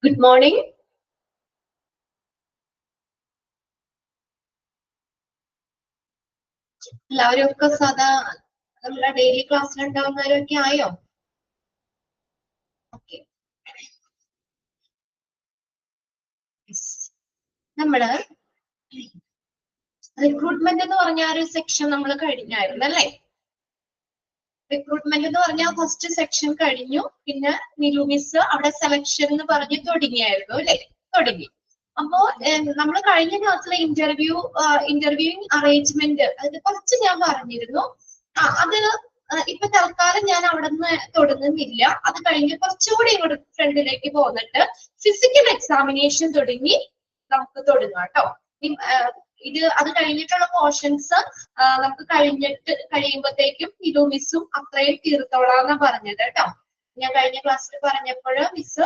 Good morning. എല്ലാവരും ഒക്കെ സാധാ നമ്മുടെ ഡെയിലി ക്ലാസ്സിൽ ഉണ്ടാവുന്നവരൊക്കെ ആയോ? ഓക്കെ. നമ്മള് റിക്രൂട്ട്മെന്റ് എന്ന് പറഞ്ഞ ഒരു സെക്ഷൻ നമ്മൾ കഴിഞ്ഞായിരുന്നു അല്ലേ? റിക്രൂട്ട്മെന്റ് എന്ന് പറഞ്ഞാൽ ഫസ്റ്റ് സെക്ഷൻ കഴിഞ്ഞു. പിന്നെ നിലു മിസ് അവിടെ സെലക്ഷൻ എന്ന് പറഞ്ഞ് തുടങ്ങിയായിരുന്നു അല്ലെ? തുടങ്ങി. അപ്പോ നമ്മൾ കഴിഞ്ഞ ക്ലാസ്സിലെ ഇന്റർവ്യൂയിങ് അറേഞ്ച്മെന്റ് അതിനെ കുറിച്ച് ഞാൻ പറഞ്ഞിരുന്നു. അത് ഇപ്പൊ തൽക്കാലം ഞാൻ അവിടെ നിന്ന് തുടങ്ങുന്നില്ല. അത് കഴിഞ്ഞ് കുറച്ചുകൂടി ഇങ്ങോട്ട് ഫ്രണ്ടിലേക്ക് പോന്നിട്ട് ഫിസിക്കൽ എക്സാമിനേഷൻ തുടങ്ങി നമുക്ക് തുടങ്ങാം കേട്ടോ. അത് കഴിഞ്ഞിട്ടുള്ള പോർഷൻസ് നമുക്ക് കഴിയുമ്പോഴത്തേക്കും നിലു മിസ്സും അത്രയും തീർത്തോളാന്നാ പറഞ്ഞത് കേട്ടോ. ഞാൻ കഴിഞ്ഞ ക്ലാസ്സിൽ പറഞ്ഞപ്പോൾ മിസ്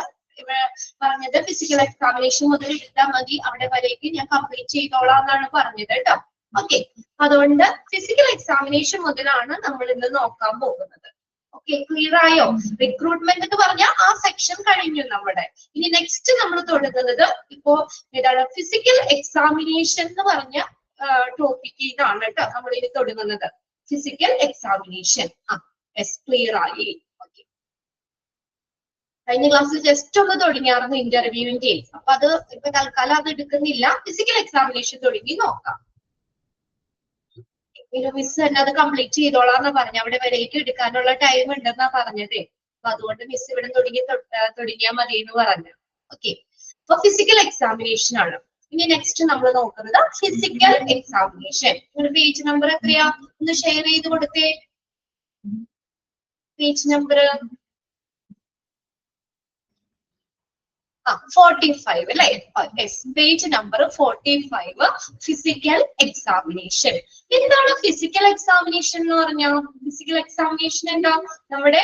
പറഞ്ഞത് ഫിസിക്കൽ എക്സാമിനേഷൻ മുതൽ എടുത്താൽ മതി, അവിടെ വരേക്ക് ഞാൻ കംപ്ലീറ്റ് ചെയ്തോളാം എന്നാണ് പറഞ്ഞത് കേട്ടോ. ഓക്കെ, അതുകൊണ്ട് ഫിസിക്കൽ എക്സാമിനേഷൻ മുതലാണ് നമ്മൾ ഇന്ന് നോക്കാൻ പോകുന്നത്. ഓക്കെ, ക്ലിയർ ആയോ? റിക്രൂട്ട്മെന്റ് എന്ന് പറഞ്ഞാൽ ആ സെക്ഷൻ കഴിഞ്ഞു നമ്മുടെ. ഇനി നെക്സ്റ്റ് നമ്മൾ തുടങ്ങുന്നത് ഇപ്പോ ഏതാണ്? ഫിസിക്കൽ എക്സാമിനേഷൻ എന്ന് പറഞ്ഞ ടോപ്പിക് ഇതാണ് കേട്ടോ നമ്മൾ ഇനി തുടങ്ങുന്നത്. Physical examination. ക്ലിയർ ആയി. ഓക്കെ, കഴിഞ്ഞ ക്ലാസ്സിൽ ജസ്റ്റ് ഒന്ന് തുടങ്ങിയായിരുന്നു ഇന്റർവ്യൂവിന്റെ. അപ്പൊ അത് ഇപ്പൊ തൽക്കാലം അത് എടുക്കുന്നില്ല. ഫിസിക്കൽ എക്സാമിനേഷൻ തുടങ്ങി നോക്കാം. മിസ് തന്നെ അത് കംപ്ലീറ്റ് ചെയ്തോളാന്നാ പറഞ്ഞ, അവിടെ വരേക്ക് എടുക്കാനുള്ള ടൈം ഉണ്ടെന്നാ പറഞ്ഞതേ. അപ്പൊ അതുകൊണ്ട് മിസ് ഇവിടെ തുടങ്ങിയാൽ മതി എന്ന് പറഞ്ഞു. ഓക്കെ, അപ്പൊ ഫിസിക്കൽ എക്സാമിനേഷൻ ആണ് ഇനി നെക്സ്റ്റ് നമ്മൾ നോക്കുന്നത്. Physical examination. പേജ് നമ്പർ എത്രയാ? ഒന്ന് ഷെയർ ചെയ്ത് കൊടുത്തേ. പേജ് നമ്പർ 45 അല്ലെ? Page number 45, physical examination. എന്താണ് ഫിസിക്കൽ എക്സാമിനേഷൻ എന്ന് പറഞ്ഞാൽ? ഫിസിക്കൽ എക്സാമിനേഷൻ എന്താ? നമ്മുടെ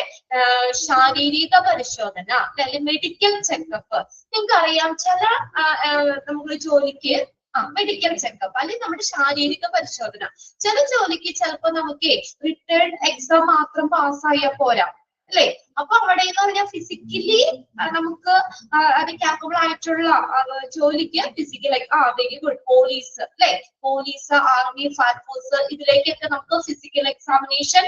ശാരീരിക പരിശോധന അല്ലെങ്കിൽ മെഡിക്കൽ ചെക്കപ്പ്. നിങ്ങൾക്കറിയാം ചില നമുക്ക് ജോലിക്ക് മെഡിക്കൽ ചെക്കപ്പ് അല്ലെങ്കിൽ നമ്മുടെ ശാരീരിക പരിശോധന. ചില ജോലിക്ക് ചിലപ്പോ നമുക്ക് റിട്ടേൺ എക്സാം മാത്രം പാസ്സായാൽ പോരാ അല്ലെ? അപ്പൊ അവിടെ എന്ന് പറഞ്ഞാൽ ഫിസിക്കലി നമുക്ക് അത് ക്യാപ്പബിൾ ആയിട്ടുള്ള ജോലിക്ക് ഫിസിക്കൽ വെരി ഗുഡ്. പോലീസ് അല്ലെ? പോലീസ്, ആർമി, ഫയർഫോഴ്സ് ഇതിലേക്കൊക്കെ നമുക്ക് ഫിസിക്കൽ എക്സാമിനേഷൻ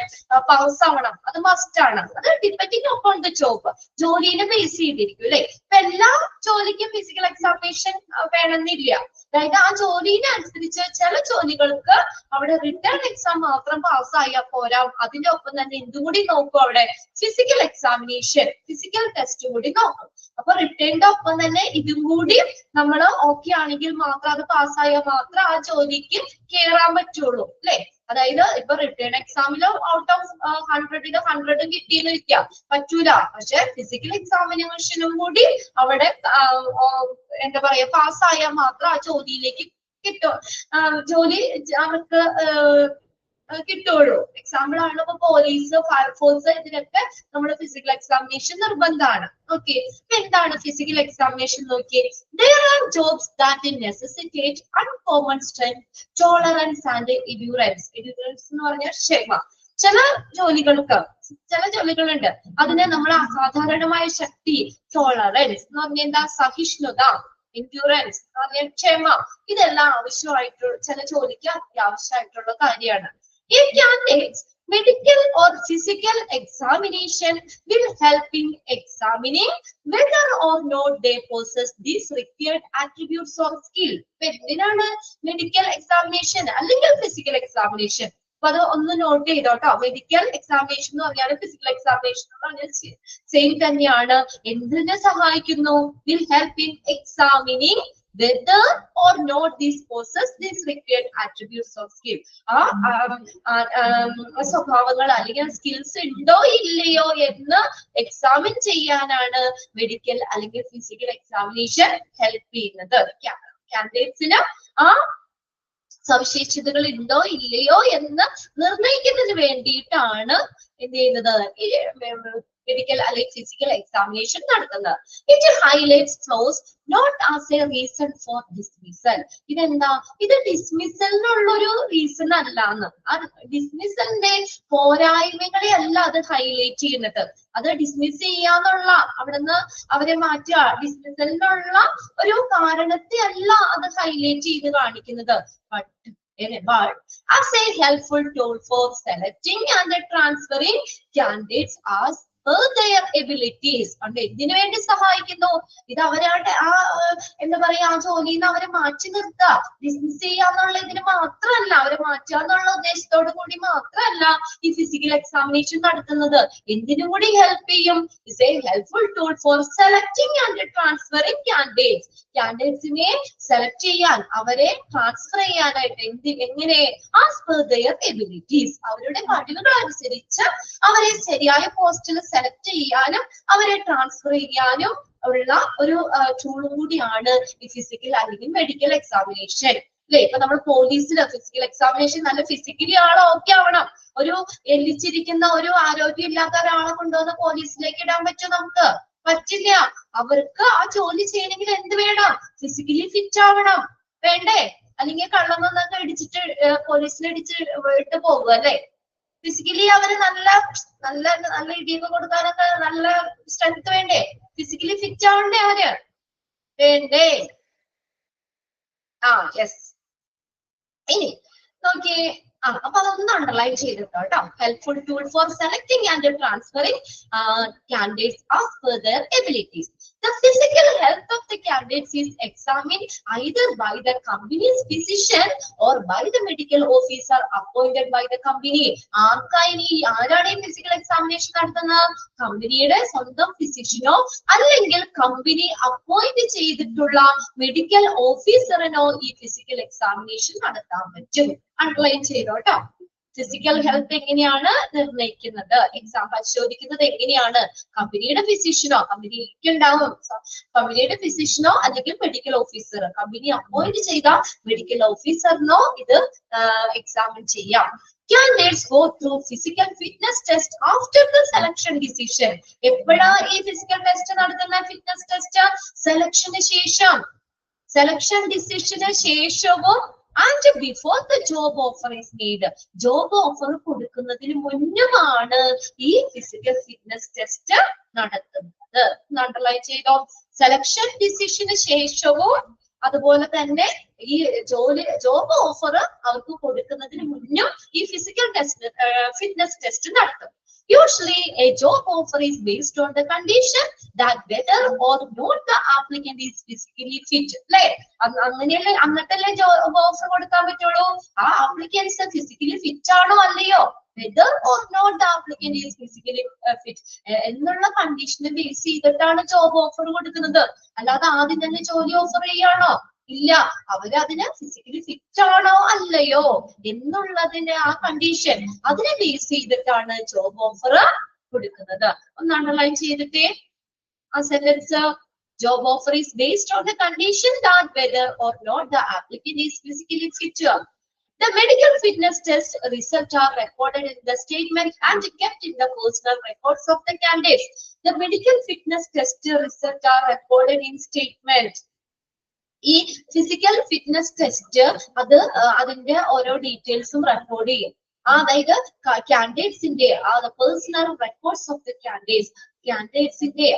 പാസ് ആവണം. അത് മസ്റ്റ് ആണ്. അത് ഡിപ്പെൻഡിങ് ഓൺ ദ ജോബ്, ജോലിനെ ബേസ് ചെയ്തിരിക്കും അല്ലെ? ഇപ്പൊ എല്ലാ ജോലിക്കും ഫിസിക്കൽ എക്സാമിനേഷൻ വേണമെന്നില്ല. അതായത് ആ ജോലിനെ അനുസരിച്ച് ചില ജോലികൾക്ക് അവിടെ റിട്ടേൺ എക്സാം മാത്രം പാസ്സായാൽ പോരാ, അതിന്റെ ഒപ്പം തന്നെ എന്തുകൂടി നോക്കും അവിടെ? ഫിസിക്കൽ എക്സാമിനേഷൻ, ഫിസിക്കൽ ടെസ്റ്റ് കൂടി നോക്കും. അപ്പൊ റിട്ടേണിന്റെ ഒപ്പം തന്നെ ഇതും കൂടി നമ്മൾ ഓക്കെ ആണെങ്കിൽ മാത്രം, അത് പാസ്സായാൽ മാത്രം ആ ജോലിക്ക് കയറാൻ പറ്റുള്ളൂ അല്ലെ? അതായത് ഇപ്പൊ റിട്ടേൺ എക്സാമിലോ ഔട്ട് ഓഫ് 100 100 കിട്ടിയെന്ന് വെക്കാം, പറ്റൂല. പക്ഷെ ഫിസിക്കൽ എക്സാമിനേഷനും കൂടി അവിടെ എന്താ പറയാ പാസ്സായാൽ മാത്രം ആ ജോലിയിലേക്ക് ജോലി അവർക്ക് കിട്ടുള്ളൂ. എക്സാമ്പിൾ ആണ് ഇപ്പൊ പോലീസ്, ഫയർഫോഴ്സ് ഇതിനൊക്കെ നമ്മുടെ ഫിസിക്കൽ എക്സാമിനേഷൻ നിർബന്ധമാണ്. ഓക്കെ, ഇപ്പൊ എന്താണ് ഫിസിക്കൽ എക്സാമിനേഷൻ നോക്കിയേ? There are jobs that necessitate uncommon strength, tolerance and endurance. Endurance എന്ന് പറഞ്ഞാൽ ക്ഷമ. ചില ജോലികളുണ്ട് അതിന് നമ്മൾ അസാധാരണമായ ശക്തി, ടോളറൻസ് എന്ന് പറഞ്ഞാൽ എന്താ? സഹിഷ്ണുത, എൻഡ്യൂറൻസ് എന്ന് പറഞ്ഞാൽ ക്ഷമ. ഇതെല്ലാം ആവശ്യമായിട്ടുള്ള ചില ജോലിക്ക് അത്യാവശ്യമായിട്ടുള്ള കാര്യമാണ്. If candidates medical or physical examination will help in examining whether or not they possess these required attributes or skill. എന്തിനാണ് മെഡിക്കൽ എക്സാമിനേഷൻ അല്ലെങ്കിൽ ഫിസിക്കൽ എക്സാമിനേഷൻ? അപ്പൊ അത് ഒന്ന് നോട്ട് ചെയ്തോട്ടോ. മെഡിക്കൽ എക്സാമിനേഷൻ എന്ന് പറഞ്ഞാൽ ഫിസിക്കൽ എക്സാമിനേഷൻ എന്ന് പറഞ്ഞാൽ സെയിം തന്നെയാണ്. എന്തിനെ സഹായിക്കുന്നു? Will help in examining whether or not these possess these required attributes of skill. സ്വഭാവങ്ങൾ അല്ലെങ്കിൽ സ്കിൽസ് ഉണ്ടോ ഇല്ലയോ എന്ന് എക്സാമിൻ ചെയ്യാനാണ് മെഡിക്കൽ അല്ലെങ്കിൽ ഫിസിക്കൽ എക്സാമിനേഷൻ ഹെൽപ്പ് ചെയ്യുന്നത്. കാൻഡിഡേറ്റ്സിന് ആ സവിശേഷതകൾ ഉണ്ടോ ഇല്ലയോ എന്ന് നിർണ്ണയിക്കുന്നതിന് വേണ്ടിയിട്ടാണ് എന്ത് ചെയ്യുന്നത്? മെഡിക്കൽ അല്ലെങ്കിൽ ഫിസിക്കൽ എക്സാമിനേഷൻ നടത്തുന്നത്. It highlights flaws not as a reason for dismissal. ഇതെന്താ, ഇത് ഡിസ്മിസലിനുള്ളൊരു റീസൺ അല്ല എന്ന്. അത് ഡിസ്മിസലിന്റെ പോരായ്മകളെ അല്ല അത് ഹൈലൈറ്റ് ചെയ്യുന്നത്. അത് ഡിസ്മിസ് ചെയ്യാന്നുള്ള, അവിടുന്ന് അവരെ മാറ്റുക, ഡിസ്മിസലിനുള്ള ഒരു കാരണത്തെ അല്ല അത് ഹൈലൈറ്റ് ചെയ്ത് കാണിക്കുന്നത്. But as a helpful tool for selecting and transferring candidates as per their abilities. And എന്തിനു വേണ്ടി സഹായിക്കുന്നു? ഇത് അവരുടെ ആ എന്താ പറയാ, ആ ജോലിയിൽ നിന്ന് അവരെ മാറ്റി നിർത്തുക, ഡിസ്മിസ് ചെയ്യാന്നുള്ള ഇതിന് മാത്രമല്ല, അവരെ മാറ്റുക എന്നുള്ള ഉദ്ദേശത്തോടു കൂടി മാത്രമല്ല ഈ ഫിസിക്കൽ എക്സാമിനേഷൻ നടത്തുന്നത്. എന്തിനും കൂടി ഹെൽപ്പ് ചെയ്യും. It's a helpful tool for selecting and transferring candidates. കാൻഡിഡേറ്റ്സിനെ സെലക്ട് ചെയ്യാൻ, അവരെ ട്രാൻസ്ഫർ ചെയ്യാനായിട്ട് എങ്ങനെ, ആസ് പെർ ദെയർ എബിലിറ്റീസ്, അവരുടെ കഴിവുകൾ അനുസരിച്ച് അവരെ ശരിയായ പോസ്റ്റിൽ സെലക്ട് ചെയ്യാനും അവരെ ട്രാൻസ്ഫർ ചെയ്യാനും ഉള്ള ഒരു ടൂളും കൂടിയാണ് ഈ ഫിസിക്കൽ അല്ലെങ്കിൽ മെഡിക്കൽ എക്സാമിനേഷൻ. അല്ലെ, ഇപ്പൊ നമ്മൾ പോലീസിൽ ഫിസിക്കൽ എക്സാമിനേഷൻ നല്ല ഫിസിക്കലി ആളെ ഓക്കെ ആവണം. ഒരു എല്ലിച്ചിരിക്കുന്ന ഒരു ആരോഗ്യം ഇല്ലാത്ത ഒരാളെ കൊണ്ടുവന്ന് പോലീസിലേക്ക് ഇടാൻ പറ്റുമോ? നമുക്ക് പറ്റില്ല. അവർക്ക് ആ ജോലി ചെയ്യണമെങ്കിൽ എന്ത് വേണം? ഫിസിക്കലി ഫിറ്റ് ആവണം, വേണ്ടേ? അല്ലെങ്കിൽ കള്ളന്നൊക്കെ ഇടിച്ചിട്ട് പോലീസിൽ ഇട്ട് പോകുക അല്ലെ. ഫിസിക്കലി അവര് നല്ല നല്ല നല്ല ഇടിയൊക്കെ കൊടുക്കാനൊക്കെ നല്ല സ്ട്രെങ്ത് വേണ്ടേ? ഫിസിക്കലി ഫിറ്റ് ആവണ്ടേ അവര്, വേണ്ടേ? യെസ്. ഇനി നോക്കിയേ, അപ്പൊ അതൊന്ന് അണ്ടർലൈൻ ചെയ്തിട്ടോ കേട്ടോ. Helpful tool for selecting and transferring candidates as per their abilities. The physical health of the candidates is examined either by the company's physician or by the medical officer appointed by the company. ആരാണ് ഈ physical examination നടത്തുന്നത്? കമ്പനിയുടെ സ്വന്തം ഫിസിഷ്യനോ അല്ലെങ്കിൽ company appoint ചെയ്തിട്ടുള്ള medical ഓഫീസറിനോ ഈ physical examination നടത്താൻ പറ്റും. അണ്ടർലൈൻ ചെയ്തോട്ടോ. ഫിസിക്കൽ ഹെൽത്ത് എങ്ങനെയാണ് നിർണ്ണയിക്കുന്നത്, എക്സാം പരിശോധിക്കുന്നത് എങ്ങനെയാണ്? കമ്പനിയുടെ ഫിസിഷ്യനോ, കമ്പനിക്ക് ഉണ്ടാവും കമ്പനിയുടെ ഫിസിഷ്യനോ അല്ലെങ്കിൽ മെഡിക്കൽ ഓഫീസർ, കമ്പനി അപ്പോയിന്റ് ചെയ്ത മെഡിക്കൽ ഓഫീസറിനോ ഇത് എക്സാമിൻ ചെയ്യാം. Candidates go through physical fitness test after the selection decision. എപ്പോഴാ ഈ ഫിസിക്കൽ ടെസ്റ്റ് നടത്തുന്ന? ഫിറ്റ്നസ് ടെസ്റ്റ് സെലക്ഷന് ശേഷം, സെലക്ഷൻ ഡിസിഷന് ശേഷവും and before the job offer is made. Job offer കൊടുക്കുന്നതിന് മുന്നുമാണ് ഈ ഫിസിക്കൽ ഫിറ്റ്നസ് ടെസ്റ്റ് നടത്തുന്നത്. അണ്ടർലൈൻ ചെയ്തോ. സെലക്ഷൻ ഡിസിഷന് ശേഷവും അതുപോലെ തന്നെ ഈ ജോബ് ഓഫർ അവർക്ക് കൊടുക്കുന്നതിന് മുന്നും ഈ ഫിസിക്കൽ ടെസ്റ്റ് ഫിറ്റ്നസ് ടെസ്റ്റ് നടത്തും. Usually, a job offer is based on the condition that whether or not the applicant is physically fit. അങ്ങനെയല്ലേ, എന്നിട്ടല്ലേ ജോബ് ഓഫർ കൊടുക്കാൻ പറ്റുള്ളൂ. ആ ആപ്ലിക്കൻസ് ഫിസിക്കലി ഫിറ്റ് ആണോ അല്ലയോ, whether or not the applicant is physically fit എന്നുള്ള കണ്ടീഷനെ base ചെയ്തിട്ടാണ് job offer കൊടുക്കുന്നത്. അല്ലാതെ ആദ്യം തന്നെ ജോലി ഓഫർ ചെയ്യാണോ? ഇല്ല. അവരതിന് ഫിസിക്കലി ഫിറ്റ് ആണോ അല്ലയോ എന്നുള്ളതിന്റെ ആ കണ്ടീഷൻ, അതിനെ ബേസ് ചെയ്തിട്ടാണ് ജോബ് ഓഫർ കൊടുക്കുന്നത്. ഒന്ന് അണ്ടർലൈൻ ചെയ്തിട്ടേ ആ sentence. Job offer is based on the condition that whether or not the applicant is physically fit. The medical fitness test results are recorded in the statement and kept in the personal records of the candidate. The medical fitness test results are recorded in statement. ഈ physical fitness test അതിന്റെ ഓരോ ഡീറ്റെയിൽസും record ചെയ്യും. അതായത് കാൻഡിഡേറ്റ്സിന്റെ personal records of the കാൻഡിഡേറ്റ്സിന്റെ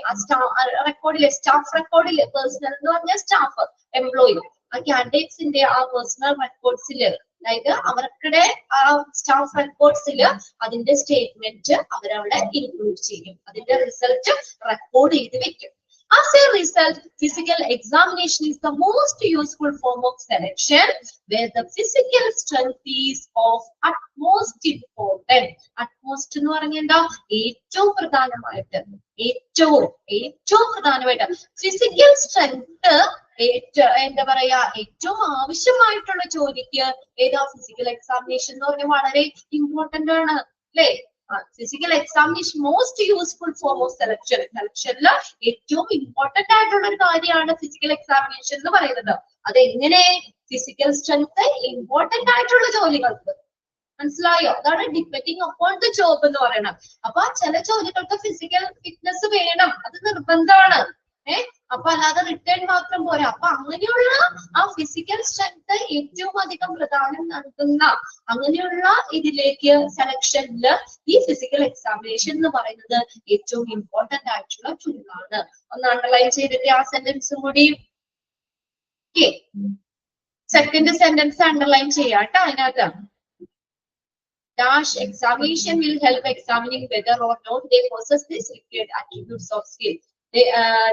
റെക്കോർഡിലെ staff റെക്കോർഡില്, പേഴ്സണൽ എന്ന് പറഞ്ഞാൽ സ്റ്റാഫ് എംപ്ലോയി, ആ കാൻഡിഡേറ്റ്സിന്റെ ആ പേഴ്സണൽ റെക്കോർഡ്സില്, അതായത് അവരുടെ ആ സ്റ്റാഫ് റെക്കോർഡ്സില് അതിന്റെ സ്റ്റേറ്റ്മെന്റ് അവരവിടെ ഇൻക്ലൂഡ് ചെയ്യും. അതിന്റെ റിസൾട്ട് റെക്കോർഡ് ചെയ്ത് വെക്കും. As a result, physical examination is the most useful form of selection where the physical strength is of utmost importance. Utmost എന്ന് പറഞ്ഞാൽ എന്താ? ഏറ്റവും പ്രധാനമായിട്ട്, ഏറ്റവും പ്രധാനമായിട്ട് ഫിസിക്കൽ സ്ട്രെങ്ത് എന്താ പറയാ, ഏറ്റവും ആവശ്യമായിട്ടുള്ള ജോലിക്ക് ഏതാ ഫിസിക്കൽ എക്സാമിനേഷൻ എന്ന് പറഞ്ഞാൽ വളരെ ഇമ്പോർട്ടന്റ് ആണ് അല്ലേ? Physical examination most useful form of selection. സെലക്ഷനിൽ ഏറ്റവും ഇമ്പോർട്ടന്റ് ആയിട്ടുള്ള ഒരു കാര്യമാണ് ഫിസിക്കൽ എക്സാമിനേഷൻ എന്ന് പറയുന്നത്. അതെങ്ങനെ? ഫിസിക്കൽ സ്ട്രെങ്ത് ഇമ്പോർട്ടന്റ് ആയിട്ടുള്ള ജോലികൾക്ക്, മനസ്സിലായോ? അതാണ് ഡിപ്പെൻഡിങ് അപ്പോൺ ദ ജോബ് എന്ന് പറയുന്നത്. അപ്പൊ ചില ജോലികൾക്ക് ഫിസിക്കൽ ഫിറ്റ്നസ് വേണം, അത് നിർബന്ധമാണ്. അപ്പൊ അല്ലാതെ റിട്ടേൺ മാത്രം പോരാ. അപ്പൊ അങ്ങനെയുള്ള ആ ഫിസിക്കൽ സ്ട്രെങ്ത് ഏറ്റവും അധികം പ്രധാനം നൽകുന്ന അങ്ങനെയുള്ള ഇതിലേക്ക് സെലക്ഷനില് ഈ ഫിസിക്കൽ എക്സാമിനേഷൻ എന്ന് പറയുന്നത് ഏറ്റവും ഇമ്പോർട്ടന്റ് ആയിട്ടുള്ള ടൂളാണ്. ഒന്ന് അണ്ടർലൈൻ ചെയ്തിട്ട് ആ സെന്റൻസും കൂടി. സെക്കൻഡ് സെന്റൻസ് അണ്ടർലൈൻ ചെയ്യാട്ടോ. അതിനകത്ത് dash examination will help examining whether or not they possess these required attributes of skill.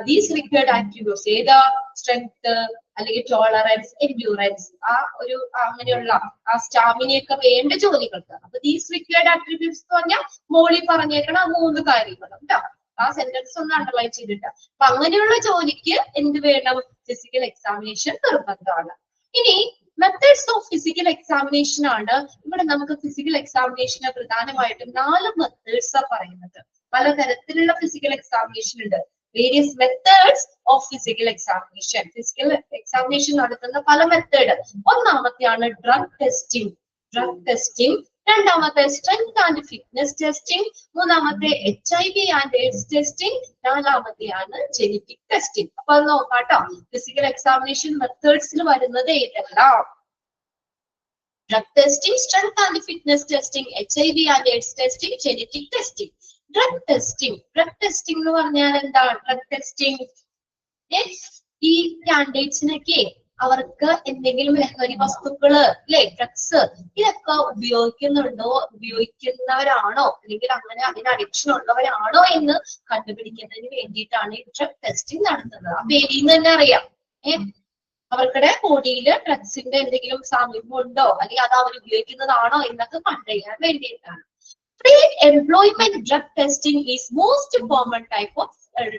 These required attributes, ഏതാ? സ്ട്രെങ്ത് അല്ലെങ്കിൽ ടോളറൻസ്, എൻഡ്യൂറൻസ്, ആ ഒരു അങ്ങനെയുള്ള ആ സ്റ്റാമിനയൊക്കെ വേണ്ട ജോലികൾക്ക്. അപ്പൊ ദീസ് റിക്വയർഡ് ആട്രിബ്യൂട്ട്സ് എന്ന് പറഞ്ഞാൽ മോളിൽ പറഞ്ഞേക്കണ 3 കാര്യങ്ങളും കേട്ടോ. ആ സെന്റൻസ് ഒന്ന് അണ്ടർലൈൻ ചെയ്തിട്ട്. അപ്പൊ അങ്ങനെയുള്ള ജോലിക്ക് എന്ത് വേണം? ഫിസിക്കൽ എക്സാമിനേഷൻ നിർബന്ധമാണ്. ഇനി മെത്തേഡ്സ് ഓഫ് ഫിസിക്കൽ എക്സാമിനേഷൻ ആണ് ഇവിടെ നമുക്ക് ഫിസിക്കൽ എക്സാമിനേഷന് പ്രധാനമായിട്ടും 4 മെത്തേഡ്സ് പറയുന്നത്. പലതരത്തിലുള്ള ഫിസിക്കൽ എക്സാമിനേഷൻ ഉണ്ട്. Various methods of physical examination. Physical examination നടത്തുന്ന പല മെത്തേഡ്. ഒന്നാമത്തെയാണ് ഡ്രഗ് ടെസ്റ്റിംഗ്. രണ്ടാമത്തെ സ്ട്രെങ്ത് ആൻഡ് ഫിറ്റ്നസ് ടെസ്റ്റിംഗ്. മൂന്നാമത്തെ HIV ആൻഡ് എയ്ഡ്സ് ടെസ്റ്റിംഗ്. നാലാമത്തെയാണ് ജെനറ്റിക് ടെസ്റ്റിംഗ്. അപ്പൊ അത് നോക്കാട്ടോ. ഫിസിക്കൽ എക്സാമിനേഷൻ മെത്തേഡ്സിൽ വരുന്നത് ഏതെല്ലാം? Drug testing, strength and fitness testing, HIV and AIDS testing, genetic testing. Drug testing എന്ന് പറഞ്ഞാൽ എന്താ? ഡ്രഗ് ടെസ്റ്റിംഗ് ഈ കാൻഡിഡേറ്റ്സിനൊക്കെ അവർക്ക് എന്തെങ്കിലും ലഹരി വസ്തുക്കള് അല്ലെ, ഡ്രഗ്സ് ഇതൊക്കെ ഉപയോഗിക്കുന്നവരാണോ അല്ലെങ്കിൽ അങ്ങനെ അതിന് അഡിക്ഷൻ ഉള്ളവരാണോ എന്ന് കണ്ടുപിടിക്കുന്നതിന് വേണ്ടിയിട്ടാണ് ഈ ഡ്രഗ് ടെസ്റ്റിംഗ് നടത്തുന്നത്. ആ പേരിൽ നിന്ന് തന്നെ അറിയാം. അവർക്കിടെ ബോഡിയില് ഡ്രഗ്സിന്റെ എന്തെങ്കിലും സാമീപ്യം ഉണ്ടോ അല്ലെങ്കിൽ അത് അവർ ഉപയോഗിക്കുന്നതാണോ എന്നൊക്കെ കണ്ടറിയാൻ വേണ്ടിയിട്ടാണ്. Pre-employment drug testing is most common type of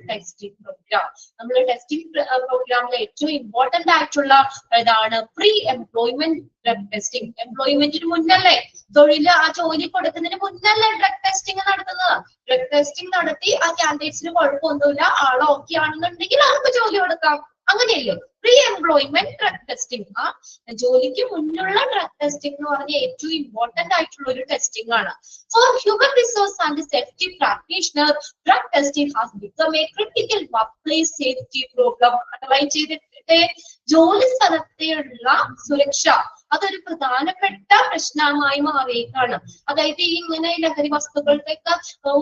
testing program. നമ്മൾ ടെസ്റ്റിംഗ് പ്രോഗ്രാമിലെ ഏറ്റവും ഇമ്പോർട്ടന്റ് ആയിട്ടുള്ള ഏതാണ്? Pre employment drug testing. എംപ്ലോയ്മെന്റിന് മുന്നല്ലേ, തൊഴിൽ ആ ജോലി കൊടുക്കുന്നതിന് മുന്നല്ലേ ഡ്രഗ് ടെസ്റ്റിംഗ് നടത്തുന്നത്. ഡ്രഗ് ടെസ്റ്റിംഗ് നടത്തി ആ കാൻഡിഡേറ്റ്സിന് കുഴപ്പമൊന്നുമില്ല, ആള് ഓക്കെ ആണെന്നുണ്ടെങ്കിൽ അവർക്ക് ജോലി കൊടുക്കാം. അങ്ങനെയല്ലേ പ്രീ എംപ്ലോയ്മെന്റ് ഡ്രഗ് ടെസ്റ്റിംഗ്. ആ ജോലിക്ക് മുന്നുള്ള ഡ്രഗ് ടെസ്റ്റിംഗ് എന്ന് പറഞ്ഞ ഏറ്റവും ഇമ്പോർട്ടന്റ് ആയിട്ടുള്ള ഒരു ടെസ്റ്റിംഗ് ആണ്. For human resource and safety practitioner, drug testing has become a critical work place safety program. Underline ചെയ്തിട്ട് ജോലി സ്ഥലത്തെയുള്ള സുരക്ഷ അതൊരു പ്രധാനപ്പെട്ട പ്രശ്നമായി മാറിയേക്കാണ്. അതായത് ഈ ഇങ്ങനെ ലഹരി വസ്തുക്കളുടെയൊക്കെ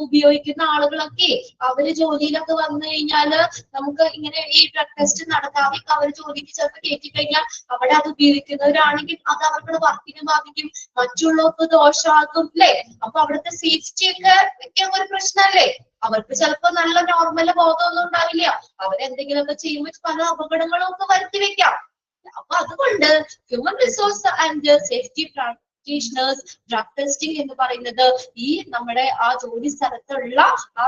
ഉപയോഗിക്കുന്ന ആളുകളൊക്കെ അവര് ജോലിയിലൊക്കെ വന്നു കഴിഞ്ഞാല് നമുക്ക് ഇങ്ങനെ ഈ ഡ്രഗ് ടെസ്റ്റ് നടത്താതെ അവർ ജോലിക്ക് ചിലപ്പോൾ കയറ്റി കഴിഞ്ഞാൽ അവിടെ അത് ഉപയോഗിക്കുന്നവരാണെങ്കിൽ അത് അവരുടെ വർക്കിനെ ബാധിക്കും, മറ്റുള്ളവർക്ക് ദോഷമാകും അല്ലെ. അപ്പൊ അവിടുത്തെ സേഫ്റ്റി ഒക്കെ ഒരു പ്രശ്നമല്ലേ. അവർക്ക് ചിലപ്പോ നല്ല നോർമൽ ബോധമൊന്നും ഉണ്ടാവില്ല, അവരെന്തെങ്കിലുമൊക്കെ ചെയ്യുമ്പോൾ പല അപകടങ്ങളും ഒക്കെ വരുത്തി വെക്കാം. അപ്പൊ അതുകൊണ്ട് human resource and safety practitioners drug testing എന്ന് പറയുന്നത് ഈ നമ്മുടെ ആ ജോലി സ്ഥലത്തുള്ള ആ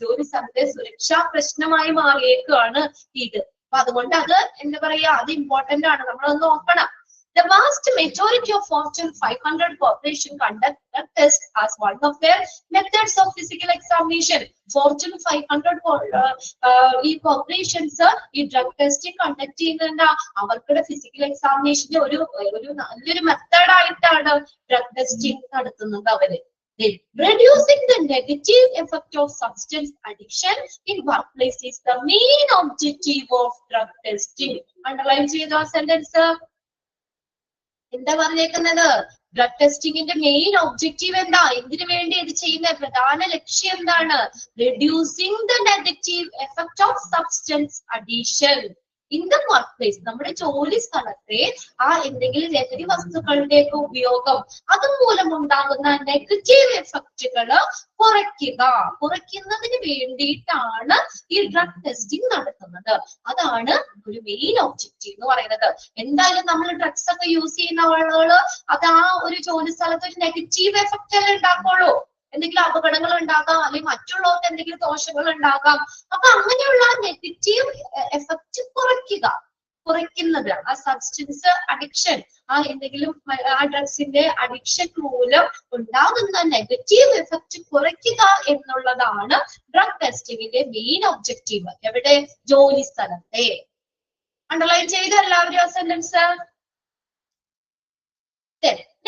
ജോലി സ്ഥലത്തെ സുരക്ഷാ പ്രശ്നമായി മാറിയേക്കാണ് ഇത്. അപ്പൊ അതുകൊണ്ട് അത് എന്താ പറയാ, അത് ഇമ്പോർട്ടന്റ് ആണ്, നമ്മളത് നോക്കണം. The vast majority of Fortune 500 corporation conduct drug test as one of their methods of physical examination. Fortune 500 ഈ കോർപ്പറേഷൻസ് ഈ ഡ്രഗ് ടെസ്റ്റിംഗ് കണ്ടക്ട് ചെയ്യുന്നുണ്ട്. അവർക്കുടെ ഫിസിക്കൽ എക്സാമിനേഷന്റെ ഒരു നല്ലൊരു മെത്തേഡ് ആയിട്ടാണ് ഡ്രഗ് ടെസ്റ്റിംഗ് നടത്തുന്നത് അവര്. Reducing the negative effect of substance addiction in workplace is the main objective of drug testing. Underline ചെയ്ത sentence എന്താ പറഞ്ഞേക്കുന്നത്? ഡ്രഗ് ടെസ്റ്റിംഗിന്റെ മെയിൻ ഒബ്ജക്റ്റീവ് എന്താ? എന്തിനു വേണ്ടി ഇത് ചെയ്യുന്ന പ്രധാന ലക്ഷ്യം എന്താണ്? Reducing the negative effect of substance addition in the work place. നമ്മുടെ ജോലി സ്ഥലത്തെ ആ എന്തെങ്കിലും ലഹരി വസ്തുക്കളുടെയൊക്കെ ഉപയോഗം അതുമൂലം ഉണ്ടാകുന്ന നെഗറ്റീവ് എഫക്റ്റുകൾ കുറയ്ക്കുന്നതിന് വേണ്ടിയിട്ടാണ് ഈ ഡ്രഗ് ടെസ്റ്റിംഗ് നടത്തുന്നത്. അതാണ് ഒരു മെയിൻ ഒബ്ജക്റ്റീവ് എന്ന് പറയുന്നത്. എന്തായാലും നമ്മൾ ഡ്രഗ്സ് ഒക്കെ യൂസ് ചെയ്യുന്ന ആളുകള് അത് ആ ഒരു ജോലി സ്ഥലത്ത് ഒരു നെഗറ്റീവ് എഫക്റ്റ് അല്ലേ ഉണ്ടാക്കുള്ളൂ. എന്തെങ്കിലും അപകടങ്ങൾ ഉണ്ടാകാം, അല്ലെങ്കിൽ മറ്റുള്ളവർക്ക് എന്തെങ്കിലും ദോഷങ്ങൾ ഉണ്ടാകാം. അപ്പൊ അങ്ങനെയുള്ള നെഗറ്റീവ് എഫക്റ്റ് കുറയ്ക്കുന്നത് ആ സബ്സ്റ്റൻസ് അഡിക്ഷൻ, ആ എന്തെങ്കിലും ആ ഡ്രഗ്സിന്റെ അഡിക്ഷൻ മൂലം ഉണ്ടാകുന്ന നെഗറ്റീവ് എഫക്റ്റ് കുറയ്ക്കുക എന്നുള്ളതാണ് ഡ്രഗ് ടെസ്റ്റിംഗിന്റെ മെയിൻ ഒബ്ജക്റ്റീവ്. എവിടെ? ജോലി സ്ഥലത്തെ. അണ്ടർലൈൻ ചെയ്ത എല്ലാവരും ആ sentence.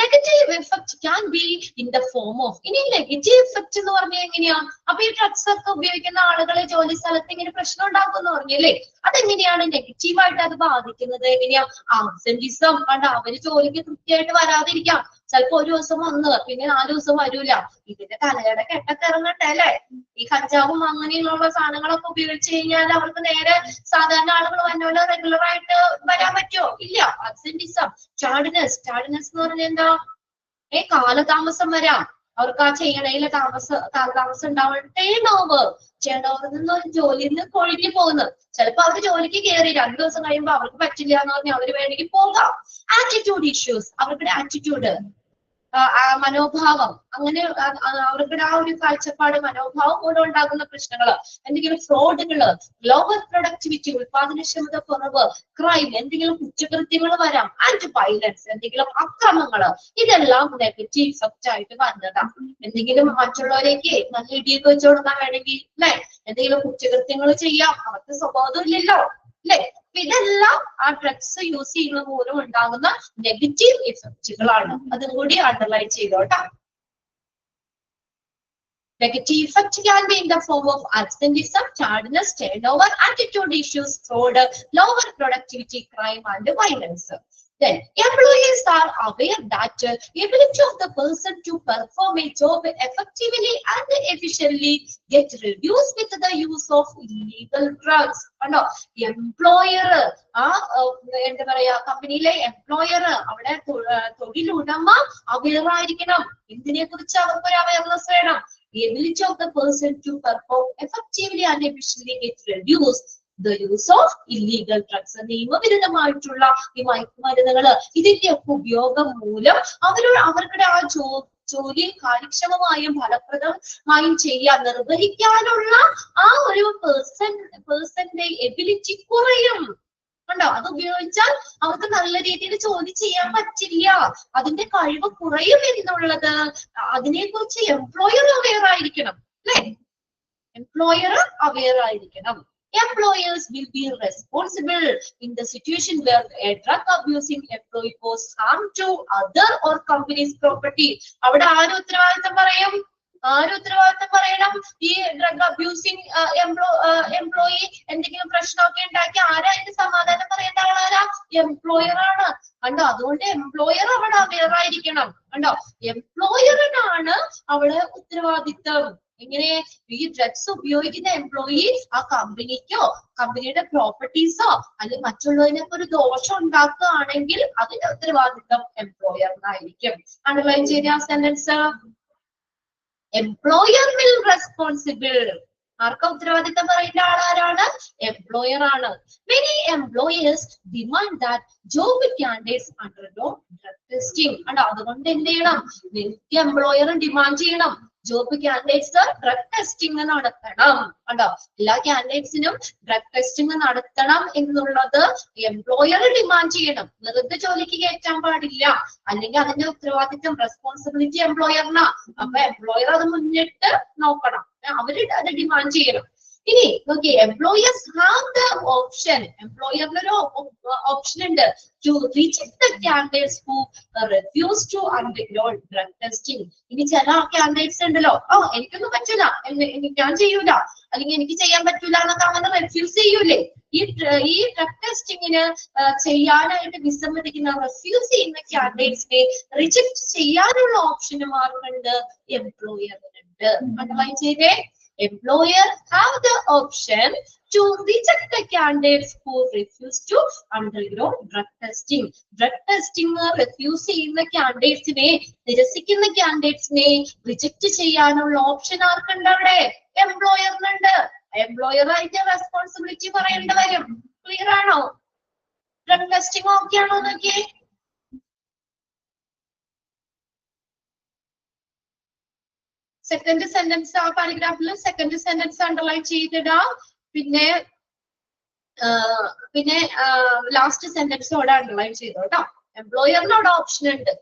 Negative effect can be in the form of. ഇനി നെഗറ്റീവ് എഫക്ട് എന്ന് പറഞ്ഞാൽ എങ്ങനെയാ? അപ്പൊ ഈ ഡ്രഗ്സ് ഒക്കെ ഉപയോഗിക്കുന്ന ആളുകളെ ജോലി സ്ഥലത്ത് ഇങ്ങനെ പ്രശ്നം ഉണ്ടാക്കുമെന്ന് പറഞ്ഞല്ലേ? അതെങ്ങനെയാണ് നെഗറ്റീവായിട്ട് അത് ബാധിക്കുന്നത്? എങ്ങനെയാ? ആബ്സെന്റിസം കണ്ട, അവര് ജോലിക്ക് കൃത്യമായിട്ട് വരാതിരിക്കാം. ചിലപ്പോ ഒരു ദിവസം വന്ന് പിന്നെ 4 ദിവസം വരൂല. ഇതിന്റെ തലയുടെ കെട്ടൊക്കെ ഇറങ്ങട്ടെ അല്ലെ? ഈ കഞ്ചാവും അങ്ങനെയുള്ള സാധനങ്ങളൊക്കെ ഉപയോഗിച്ച് കഴിഞ്ഞാൽ അവർക്ക് നേരെ സാധാരണ ആളുകൾ വന്നോലെ റെഗുലർ ആയിട്ട് വരാൻ പറ്റുമോ? ഇല്ല. അബ്സെന്റിസം, ടാർഡിനസ് എന്ന് പറഞ്ഞാൽ എന്താ? കാലതാമസം വരാം. അവർക്ക് ആ ചെയ്യണയില് കാലതാമസം ഉണ്ടാവും. ടേൺ ഓവർ നിന്ന് ഒരു ജോലിയിൽ നിന്ന് കൊഴിഞ്ഞു പോകുന്നു. ചിലപ്പോ അവര് ജോലിക്ക് കയറി 2 ദിവസം കഴിയുമ്പോ അവർക്ക് പറ്റില്ല എന്ന് പറഞ്ഞാൽ അവര് വേണമെങ്കിൽ പോകാം. ആറ്റിറ്റ്യൂഡ് ഇഷ്യൂസ്, അവരുടെ ആറ്റിറ്റ്യൂഡ്, മനോഭാവം, അങ്ങനെ അവരുടെ ആ ഒരു കാഴ്ചപ്പാട്, മനോഭാവം മൂലം ഉണ്ടാകുന്ന പ്രശ്നങ്ങള്, എന്തെങ്കിലും ഫ്രോഡുകള്, ലോവർ പ്രൊഡക്ടിവിറ്റി, ഉത്പാദനക്ഷമത കുറവ്, ക്രൈം, എന്തെങ്കിലും കുറ്റകൃത്യങ്ങൾ വരാം, ആൻഡ് വയലൻസ്, എന്തെങ്കിലും അക്രമങ്ങള്. ഇതെല്ലാം നെഗറ്റീവ് ഇഫക്റ്റ് ആയിട്ട് വന്നതാണ്. എന്തെങ്കിലും മറ്റുള്ളവരേക്ക് നല്ല ഇടിയൊക്കെ വെച്ചു കൊടുക്കാൻ വേണമെങ്കിൽ അല്ലെ, എന്തെങ്കിലും കുറ്റകൃത്യങ്ങൾ ചെയ്യാം, അവർക്ക് സ്വഭാവം ഇല്ലല്ലോ അല്ലെ? ഇതെല്ലാം ആ ഡ്രഗ്സ് യൂസ് ചെയ്യുന്നത് മൂലം ഉണ്ടാകുന്ന നെഗറ്റീവ് ഇഫക്റ്റുകളാണ്. അതും കൂടി underline ചെയ്തോട്ടാ. Negative effect can be in the form of absenteeism, tardiness, turnover, attitude issues, fraud, lower productivity, crime, and violence. Then, employees are aware that ability of the person to perform a job effectively and efficiently get reduced with the use of illegal drugs. Employer, എന്താ പറയാ, കമ്പനിയിലെ employer, അവിടെ തൊഴിലുടമ aware ആയിരിക്കണം. ഇതിനെ കുറിച്ച് അവർക്കൊരു awareness വേണം. The ability of the person to perform effectively and efficiently get reduced the use of illegal drugs. നിയമവിരുദ്ധമായിട്ടുള്ള ഈ മയക്കുമരുന്നുകള്, ഇതിന്റെ ഉപയോഗം മൂലം അവരുടെ ആ ജോലി കാര്യക്ഷമമായും ഫലപ്രദമായും ചെയ്യാൻ നിർവഹിക്കാനുള്ള ആ ഒരു പേഴ്സന്റെ എബിലിറ്റി കുറയും. കണ്ടോ? അത് ഉപയോഗിച്ചാൽ അവർക്ക് നല്ല രീതിയിൽ ജോലി ചെയ്യാൻ പറ്റില്ല. അതിന്റെ കഴിവ് കുറയും എന്നുള്ളത് അതിനെ കുറിച്ച് എംപ്ലോയർ അവെയർ ആയിരിക്കണം അല്ലെ? എംപ്ലോയർ അവെയർ ആയിരിക്കണം. Employers will be responsible in the situation where a drug abusing employee causes harm to other or company's property. അവിടെ ആര് ഉത്തരവാദിത്തം പറയും? പറയണം? ഈ ഡ്രഗ് അബ്യൂസിങ് എംപ്ലോയി എന്തെങ്കിലും പ്രശ്നമൊക്കെ ഉണ്ടാക്കി ആരാ അതിന് സമാധാനം പറയേണ്ട ആളാരാ? എംപ്ലോയർ ആണ്. കണ്ടോ? അതുകൊണ്ട് എംപ്ലോയർ അവിടെ അവെയർ ആയിരിക്കണം. കണ്ടോ? എംപ്ലോയറിനാണ് അവിടെ ഉത്തരവാദിത്തം. എങ്ങനെ? ഈ ഡ്രഗ്സ് ഉപയോഗിക്കുന്ന എംപ്ലോയി ആ കമ്പനിക്കോ കമ്പനിയുടെ പ്രോപ്പർട്ടീസോ അല്ലെങ്കിൽ മറ്റുള്ളതിനൊക്കെ ഒരു ദോഷം ഉണ്ടാക്കുകയാണെങ്കിൽ അതിന്റെ ഉത്തരവാദിത്തം എംപ്ലോയറിനായിരിക്കും. അണ്ടർലൈൻ ചെയ്ത സെന്റൻസ്. Employer will responsible. ആർക്കാ ഉത്തരവാദിത്തം പറയേണ്ട ആളാരാണ്? എംപ്ലോയർ ആണ്. Many employers demand that job candidates undergo drug testing. അതുകൊണ്ട് എന്ത് ചെയ്യണം? മിക്ക എംപ്ലോയറും ഡിമാൻഡ് ചെയ്യണം ജോബ് കാൻഡിഡേറ്റ്സ് ഡ്രഗ് ടെസ്റ്റിംഗ് നടത്തണം. കണ്ടോ? എല്ലാ കാൻഡിഡേറ്റ്സിനും ഡ്രഗ് ടെസ്റ്റിംഗ് നടത്തണം എന്നുള്ളത് എംപ്ലോയർ ഡിമാൻഡ് ചെയ്യണം. വെറുതെ ജോലിക്ക് കയറ്റാൻ പാടില്ല. അല്ലെങ്കിൽ അതിന്റെ ഉത്തരവാദിത്വം, റെസ്പോൺസിബിലിറ്റി എംപ്ലോയറിനാ. അപ്പൊ എംപ്ലോയർ അത് മുന്നിട്ട് നോക്കണം. അവര് അത് ഡിമാൻഡ് ചെയ്യണം. ഇനി നോക്കി, എംപ്ലോയേഴ്സ് ഹാവ് ദ ഓപ്ഷൻ. എംപ്ലോയറിനൊരു ഓപ്ഷൻ ഉണ്ട്. To reject the candidates who refuse to undergo drug testing. ഇനി ചില കാൻഡിഡേറ്റ്സ് ഉണ്ടല്ലോ, എനിക്കൊന്നും പറ്റൂല, ഞാൻ ചെയ്യൂല, അല്ലെങ്കിൽ എനിക്ക് ചെയ്യാൻ പറ്റൂല എന്നൊക്കെ അങ്ങനെ റെഫ്യൂസ് ചെയ്യൂലേ? ഈ ഡ്രഗ് ടെസ്റ്റിങ്ങിന് ചെയ്യാനായിട്ട് വിസമ്മതിക്കുന്ന, റെഫ്യൂസ് ചെയ്യുന്ന കാൻഡിഡേറ്റ്സിനെ റിജക്ട് ചെയ്യാനുള്ള ഓപ്ഷനും ആർക്കുണ്ട്? എംപ്ലോയറിനുണ്ട്. അണ്ടർലൈൻ ചെയ്തേ. Employer have the option to reject the candidates who refuse to undergo drug testing. Drug testing refuse ചെയ്യുന്ന കാൻഡിഡേറ്റ്സിനെ, നിരസിക്കുന്ന കാൻഡിഡേറ്റ്സിനെ റിജക്ട് ചെയ്യാനുള്ള ഓപ്ഷൻ ആർക്കുണ്ട്? അവിടെ എംപ്ലോയറിനുണ്ട്. എംപ്ലോയർ അതിന്റെ റെസ്പോൺസിബിലിറ്റി പറയേണ്ടി വരും. ക്ലിയർ ആണോ? ഡ്രഗ് ടെസ്റ്റിംഗ് ഓക്കെ ആണോ നോക്കിയേ? സെക്കൻഡ് സെന്റൻസ് ആ പാരഗ്രാഫിൽ സെക്കൻഡ് സെന്റൻസ് അണ്ടർലൈൻ ചെയ്തിടാം. പിന്നെ ലാസ്റ്റ് സെന്റൻസോടെ അണ്ടർലൈൻ ചെയ്തോട്ടോ. എംപ്ലോയറിന് അവിടെ ഓപ്ഷൻ ഉണ്ട്.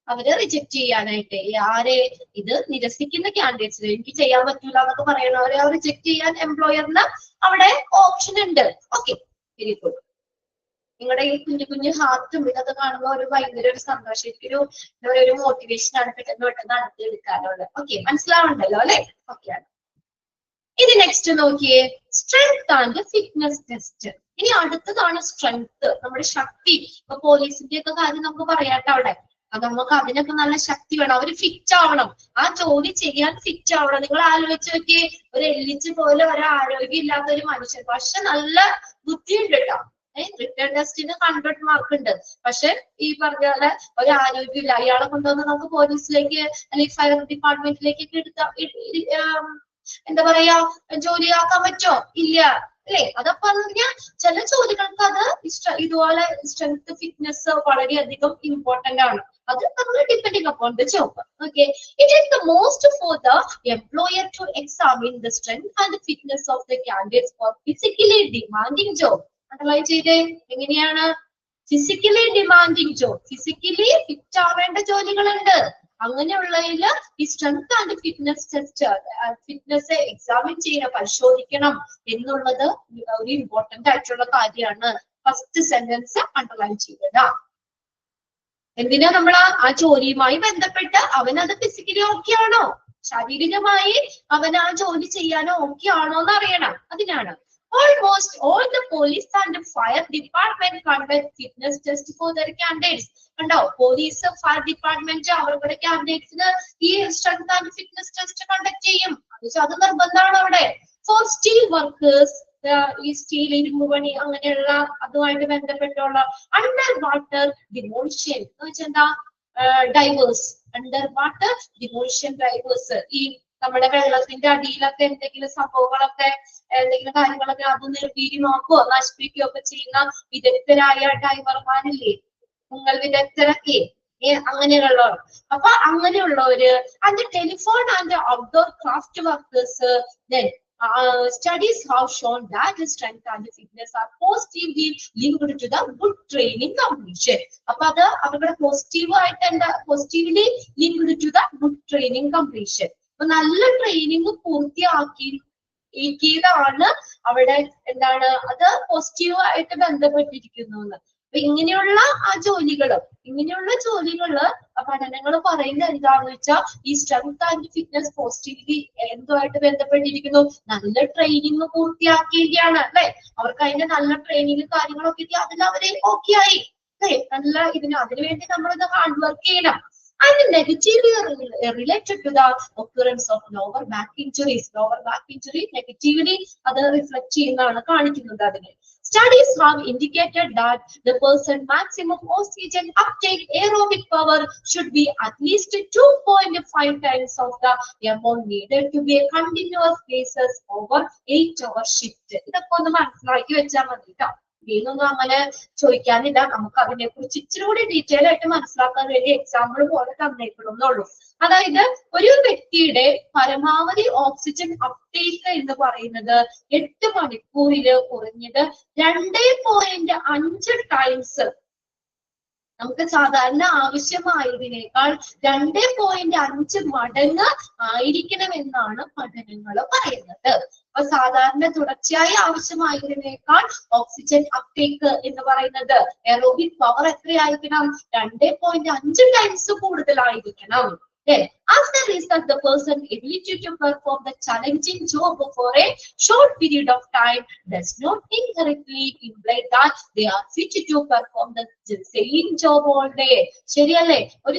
അവര് റിജക്ട് ചെയ്യാനായിട്ട്, ആരെ? ഇത് നിരസിക്കുന്ന കാൻഡിഡേറ്റ്സിന്, എനിക്ക് ചെയ്യാൻ പറ്റൂല എന്നൊക്കെ പറയണവരെ റിജക്ട് ചെയ്യാൻ എംപ്ലോയറിന് അവിടെ ഓപ്ഷൻ ഉണ്ട്. Okay, very good. നിങ്ങളുടെ ഈ കുഞ്ഞു കുഞ്ഞു ഹാർട്ടും ഇതൊക്കെ കാണുമ്പോൾ ഒരു ഭയങ്കര ഒരു സന്തോഷം, ഒരു മോട്ടിവേഷൻ ആണ് പെട്ടെന്ന് പെട്ടെന്ന് നടത്തിയെടുക്കാനുള്ളത്. ഓക്കെ, മനസ്സിലാവുണ്ടല്ലോ അല്ലെ? ഓക്കെ. ഇനി നെക്സ്റ്റ് നോക്കിയേ, സ്ട്രെങ്ത് ആൻഡ് ഫിറ്റ്നസ് ടെസ്റ്റ്. ഇനി അടുത്തതാണ് സ്ട്രെങ്ത്, നമ്മുടെ ശക്തി. ഇപ്പൊ പോലീസിന്റെ ഒക്കെ കാര്യം നമുക്ക് പറയാട്ടോ അവിടെ. അത് നമുക്ക് അതിനൊക്കെ നല്ല ശക്തി വേണം, അവര് ഫിറ്റ് ആവണം, ആ ജോലി ചെയ്യാൻ ഫിറ്റ് ആവണം. നിങ്ങൾ ആലോചിച്ച് നോക്കിയേ, ഒരു എല്ലിച്ച് പോലെ ഒരു ആരോഗ്യം ഇല്ലാത്ത ഒരു മനുഷ്യൻ, പക്ഷെ നല്ല ബുദ്ധിയുണ്ട് കേട്ടോ. റിട്ടേൺ ടെസ്റ്റിന് 100 മാർക്ക് ഉണ്ട്, പക്ഷെ ഈ പറഞ്ഞ പോലെ ഒരു ആരോഗ്യമില്ല. അയാളെ കൊണ്ടുവന്ന് നമുക്ക് പോലീസിലേക്ക് അല്ലെങ്കിൽ ഫയർ ഡിപ്പാർട്ട്മെന്റിലേക്കൊക്കെ എന്താ പറയാ, ജോലിയാക്കാൻ പറ്റോ? ഇല്ല അല്ലെ? അതപ്പോ പറഞ്ഞാൽ ചില ജോലികൾക്ക് അത് ഇതുപോലെ സ്ട്രെങ്ത് ഫിറ്റ്നസ് വളരെയധികം ഇമ്പോർട്ടന്റ് ആണ്. അത് നമ്മൾ depending upon the job. Okay, it is the most for the employer to examine the strength and fitness of the candidates for physically demanding job. Underline ചെയ്തേ, എങ്ങനെയാണ്? Physically demanding job, physically fit ആവേണ്ട ജോലികളുണ്ട്. അങ്ങനെയുള്ളതിൽ ഈ strength and fitness test, fitness examine ചെയ്യണം, പരിശോധിക്കണം എന്നുള്ളത് ഒരു ഇമ്പോർട്ടന്റ് ആയിട്ടുള്ള കാര്യമാണ്. ഫസ്റ്റ് സെന്റൻസ് അണ്ടർലൈൻ ചെയ്യുക. എന്തിനാ നമ്മൾ ആ ജോലിയുമായി ബന്ധപ്പെട്ട് അവനത് ഫിസിക്കലി ഓക്കെ ആണോ, ശാരീരികമായി അവൻ ആ ജോലി ചെയ്യാനോ ഓക്കെ ആണോ എന്ന് അറിയണം, അതിനാണ്. Almost all the police and the fire department conduct fitness test for their candidates. കണ്ടോ, പോലീസ് ഫയർ ഡിപ്പാർട്ട്മെന്റ് അവരുടെ കാൻഡിഡേറ്റ്സിന് ഈ strength and fitness test conduct ചെയ്യും. അത് നിർബന്ധമാണ് അവിടെ. ഫോർ സ്റ്റീൽ വർക്കേഴ്സ്, ഈ സ്റ്റീൽ, ഇരുമ്പ് പണി അങ്ങനെയുള്ള അതുമായിട്ട് ബന്ധപ്പെട്ടുള്ള അണ്ടർ വാട്ടർ ഡിമോളിഷൻ എന്ന് വെച്ചാൽ എന്താ, divers, under water demolition divers, ഈ നമ്മുടെ വെള്ളത്തിന്റെ അടിയിലൊക്കെ എന്തെങ്കിലും സംഭവങ്ങളൊക്കെ, എന്തെങ്കിലും കാര്യങ്ങളൊക്കെ അത് നിർവീരി നോക്കുകയോ നശിപ്പിക്കുകയോ ഒക്കെ ചെയ്യുന്ന വിദഗ്ധരായ ഡൈവർമാരില്ലേ, മുങ്ങൽ വിദഗ്ധരൊക്കെ, അങ്ങനെയുള്ളവർ. അപ്പൊ അങ്ങനെയുള്ളവര്, and telephone and outdoor craft workers. Then studies have shown that strength and fitness are positively linked to the good training completion. അപ്പൊ അത് അവരുടെ positively linked to the good training completion. അപ്പൊ നല്ല ട്രെയിനിങ് പൂർത്തിയാക്കിയതാണ് അവിടെ എന്താണ്, അത് പോസിറ്റീവ് ആയിട്ട് ബന്ധപ്പെട്ടിരിക്കുന്നു എന്ന്. അപ്പൊ ഇങ്ങനെയുള്ള ജോലികള് പഠനങ്ങൾ പറയുന്നത് എന്താന്ന് വെച്ചാൽ, ഈ സ്ട്രെങ്ത് ആൻഡ് ഫിറ്റ്നസ് പോസിറ്റീവ്ലി എന്തുമായിട്ട് ബന്ധപ്പെട്ടിരിക്കുന്നു, നല്ല ട്രെയിനിങ് പൂർത്തിയാക്കിയാണ് അല്ലെ. അവർക്ക് അതിന്റെ നല്ല ട്രെയിനിങ് കാര്യങ്ങളൊക്കെ അതിൽ അവരെ ഓക്കെ ആയി അല്ലെ. നല്ല അതിനുവേണ്ടി നമ്മളിത് ഹാർഡ് വർക്ക് ചെയ്യണം. And negatively related to the occurrence of lower back injuries. Lower back injury negatively അത് reflect ചെയ്യുന്നതാണ് കാണിക്കുന്നത് അതിനെ. Studies have indicated that the person maximum oxygen uptake aerobic power should be at least 2.5 times of the amount needed to be a continuous basis over 8-hour shift. ഇതൊക്കെ ഒന്ന് മനസ്സിലാക്കി വെച്ചാൽ മതി കേട്ടോ. ഇതിനൊന്നും അങ്ങനെ ചോദിക്കാനില്ല, നമുക്ക് അതിനെ കുറിച്ച് ഇച്ചിരി കൂടി ഡീറ്റെയിൽ ആയിട്ട് മനസ്സിലാക്കാൻ വേണ്ടി എക്സാമ്പിൾ പോലെ തന്നേക്കണമെന്നുള്ളൂ. അതായത് ഒരു വ്യക്തിയുടെ പരമാവധി ഓക്സിജൻ അപ്ടേക്ക് എന്ന് പറയുന്നത് 8 മണിക്കൂറില് കുറഞ്ഞത് 2.5 ടൈംസ്, നമുക്ക് സാധാരണ ആവശ്യമായതിനേക്കാൾ 2.5 മടങ്ങ് ആയിരിക്കണമെന്നാണ് പഠനങ്ങൾ പറയുന്നത്. അപ്പൊ സാധാരണ തുടർച്ചയായി ആവശ്യമായതിനേക്കാൾ ഓക്സിജൻ അപ്ടേക്ക് എന്ന് പറയുന്നത് എറോബിക് പവർ എത്രയായിരിക്കണം, 2.5 ടൈംസ് കൂടുതലായിരിക്കണം. As a result, the person's ability to perform the challenging job for a short period of time does not inherently imply that they are fit to perform the same job all day. ശരിയല്ലേ? ഒരു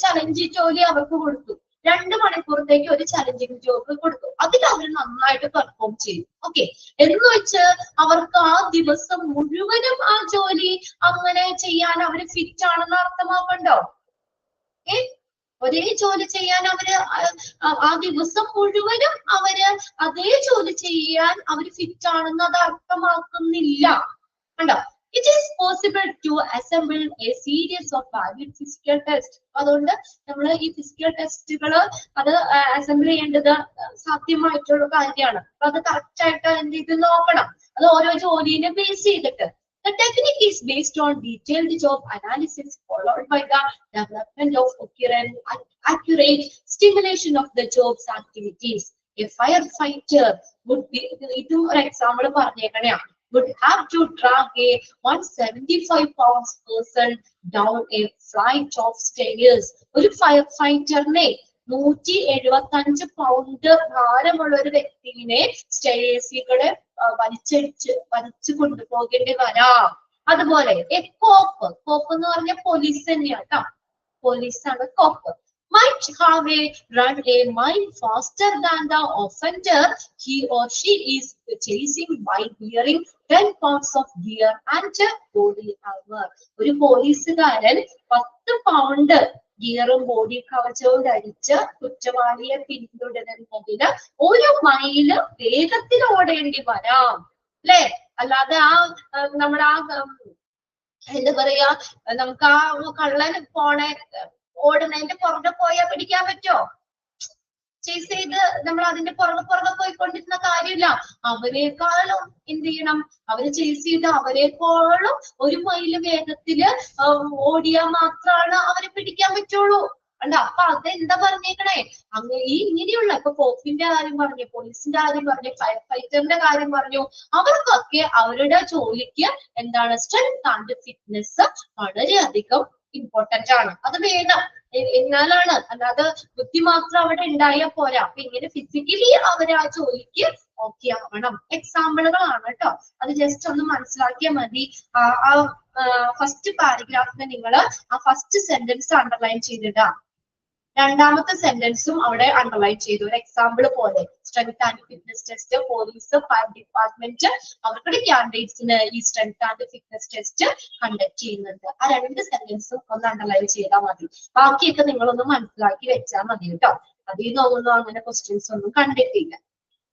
challenging ജോലി അവർക്ക് കൊടുത്തു, 2 മണിക്കൂറത്തേക്ക് ഒരു challenging job കൊടുത്തു, അതിൽ അവർ നന്നായിട്ട് perform ചെയ്തു. ഓക്കെ, എന്ന് വെച്ച് അവർക്ക് ആ ദിവസം മുഴുവനും ആ ജോലി അങ്ങനെ ചെയ്യാൻ അവര് ഫിറ്റ് ആണെന്ന് അർത്ഥമാക്കണ്ടോ? ഒരേ ജോലി ചെയ്യാൻ അവര് ആ ദിവസം മുഴുവനും അതേ ജോലി ചെയ്യാൻ അവര് ഫിറ്റ് ആണെന്ന് അത് അർത്ഥമാക്കുന്നില്ല. കണ്ടോ? It is possible to assemble a series of valid physical tests. അതുകൊണ്ട് നമ്മൾ ഈ ഫിസിക്കൽ ടെസ്റ്റുകൾ അത് അസംബിൾ ചെയ്യേണ്ടത് സാധ്യമായിട്ടുള്ള കാര്യമാണ്. അത് കറക്റ്റ് ആയിട്ട് എന്ത് ചെയ്ത് നോക്കണം, അത് ഓരോ ജോലിനെ ബേസ് ചെയ്തിട്ട്. The technique is based on detailed job analysis followed by the development of accurate stimulation of the job's activities. A firefighter would be, ഇതും ഒരു example പറഞ്ഞേക്കണേ. would have to drag a 175 pounds person down a flight of stairs. ഒരു fire ഫൈറ്ററിനെ 175 pound ഭാരമുള്ള ഒരു വ്യക്തിനെ സ്റ്റെയർസിലൂടെ വലിച്ചു കൊണ്ടുപോകേണ്ടി വരാം. അതുപോലെ കോപ്പ് എന്ന് പറഞ്ഞ പോലീസ് തന്നെയാണ് കേട്ടോ, പോലീസാണ് കോപ്പ്. Might have run a mile faster than the offender he or she is chasing by wearing 10 pounds of gear and body armor. ഒരു പോലീസുകാരൻ 10 പൗണ്ട് ഗിയറും ബോഡി കവചവും ധരിച്ച് കുറ്റവാളിയെ പിന്തുടരുന്നതിന് 1 മൈല് വേഗത്തിൽ ഓടേണ്ടി വരാം, അല്ലെ? അല്ലാതെ നമ്മുടെ എന്താ പറയാ, നമുക്ക് കള്ളൻ ഓടുന്നതിന്റെ പുറകെ പോയാൽ പിടിക്കാൻ പറ്റോ? ചേസ് ചെയ്ത് നമ്മൾ അതിന്റെ പുറകെ പോയിക്കൊണ്ടിരുന്ന കാര്യമില്ല. അവരെക്കാളും എന്ത് ചെയ്യണം, അവര് ചേസ് ചെയ്ത് അവരെക്കാളും 1 മൈല് വേഗത്തില് ഓടിയാൽ മാത്രമാണ് അവരെ പിടിക്കാൻ പറ്റുള്ളൂ. അല്ല, അപ്പൊ അതെന്താ പറഞ്ഞേക്കണേ, ഇങ്ങനെയുള്ള ഇപ്പൊ കോപ്പിന്റെ കാര്യം പറഞ്ഞു, പോലീസിന്റെ കാര്യം പറഞ്ഞു, ഫയർ ഫൈറ്ററിന്റെ കാര്യം പറഞ്ഞു, അവർക്കൊക്കെ അവരുടെ ജോലിക്ക് എന്താണ് സ്ട്രെങ്ത് ആൻഡ് ഫിറ്റ്നസ് വളരെയധികം ഇമ്പോർട്ടന്റ് ആണ്. അത് വേണം, എന്നാലാണ്, അല്ലാതെ ബുദ്ധി മാത്രം അവിടെ ഉണ്ടായാൽ പോരാ. അപ്പൊ ഇങ്ങനെ ഫിസിക്കലി അവർ ആ ജോലിക്ക് ഓക്കെ ആവണം. എക്സാമ്പിളുകളാണ് കേട്ടോ, അത് ജസ്റ്റ് ഒന്ന് മനസ്സിലാക്കിയാൽ മതി. ഫസ്റ്റ് പാരഗ്രാഫിന് നിങ്ങൾ ആ ഫസ്റ്റ് സെന്റൻസ് അണ്ടർലൈൻ ചെയ്തിടാം, രണ്ടാമത്തെ സെന്റൻസും അവിടെ അണ്ടർലൈൻ ചെയ്തു. ഒരു എക്സാമ്പിൾ പോലെ strength and fitness test, police, fire department അവരുടെ കാൻഡിഡേറ്റ്സിന് ഈ strength and fitness test conduct ചെയ്യുന്നുണ്ട്. ആ 2 സെന്റൻസും ഒന്ന് അണ്ടർലൈൻ ചെയ്താൽ മതി. ബാക്കിയൊക്കെ നിങ്ങളൊന്ന് മനസ്സിലാക്കി വെച്ചാൽ മതി കേട്ടോ. അതിൽ നിന്നൊന്നും അങ്ങനെ ക്വസ്റ്റ്യൻസ് ഒന്നും കണ്ടിട്ടില്ല.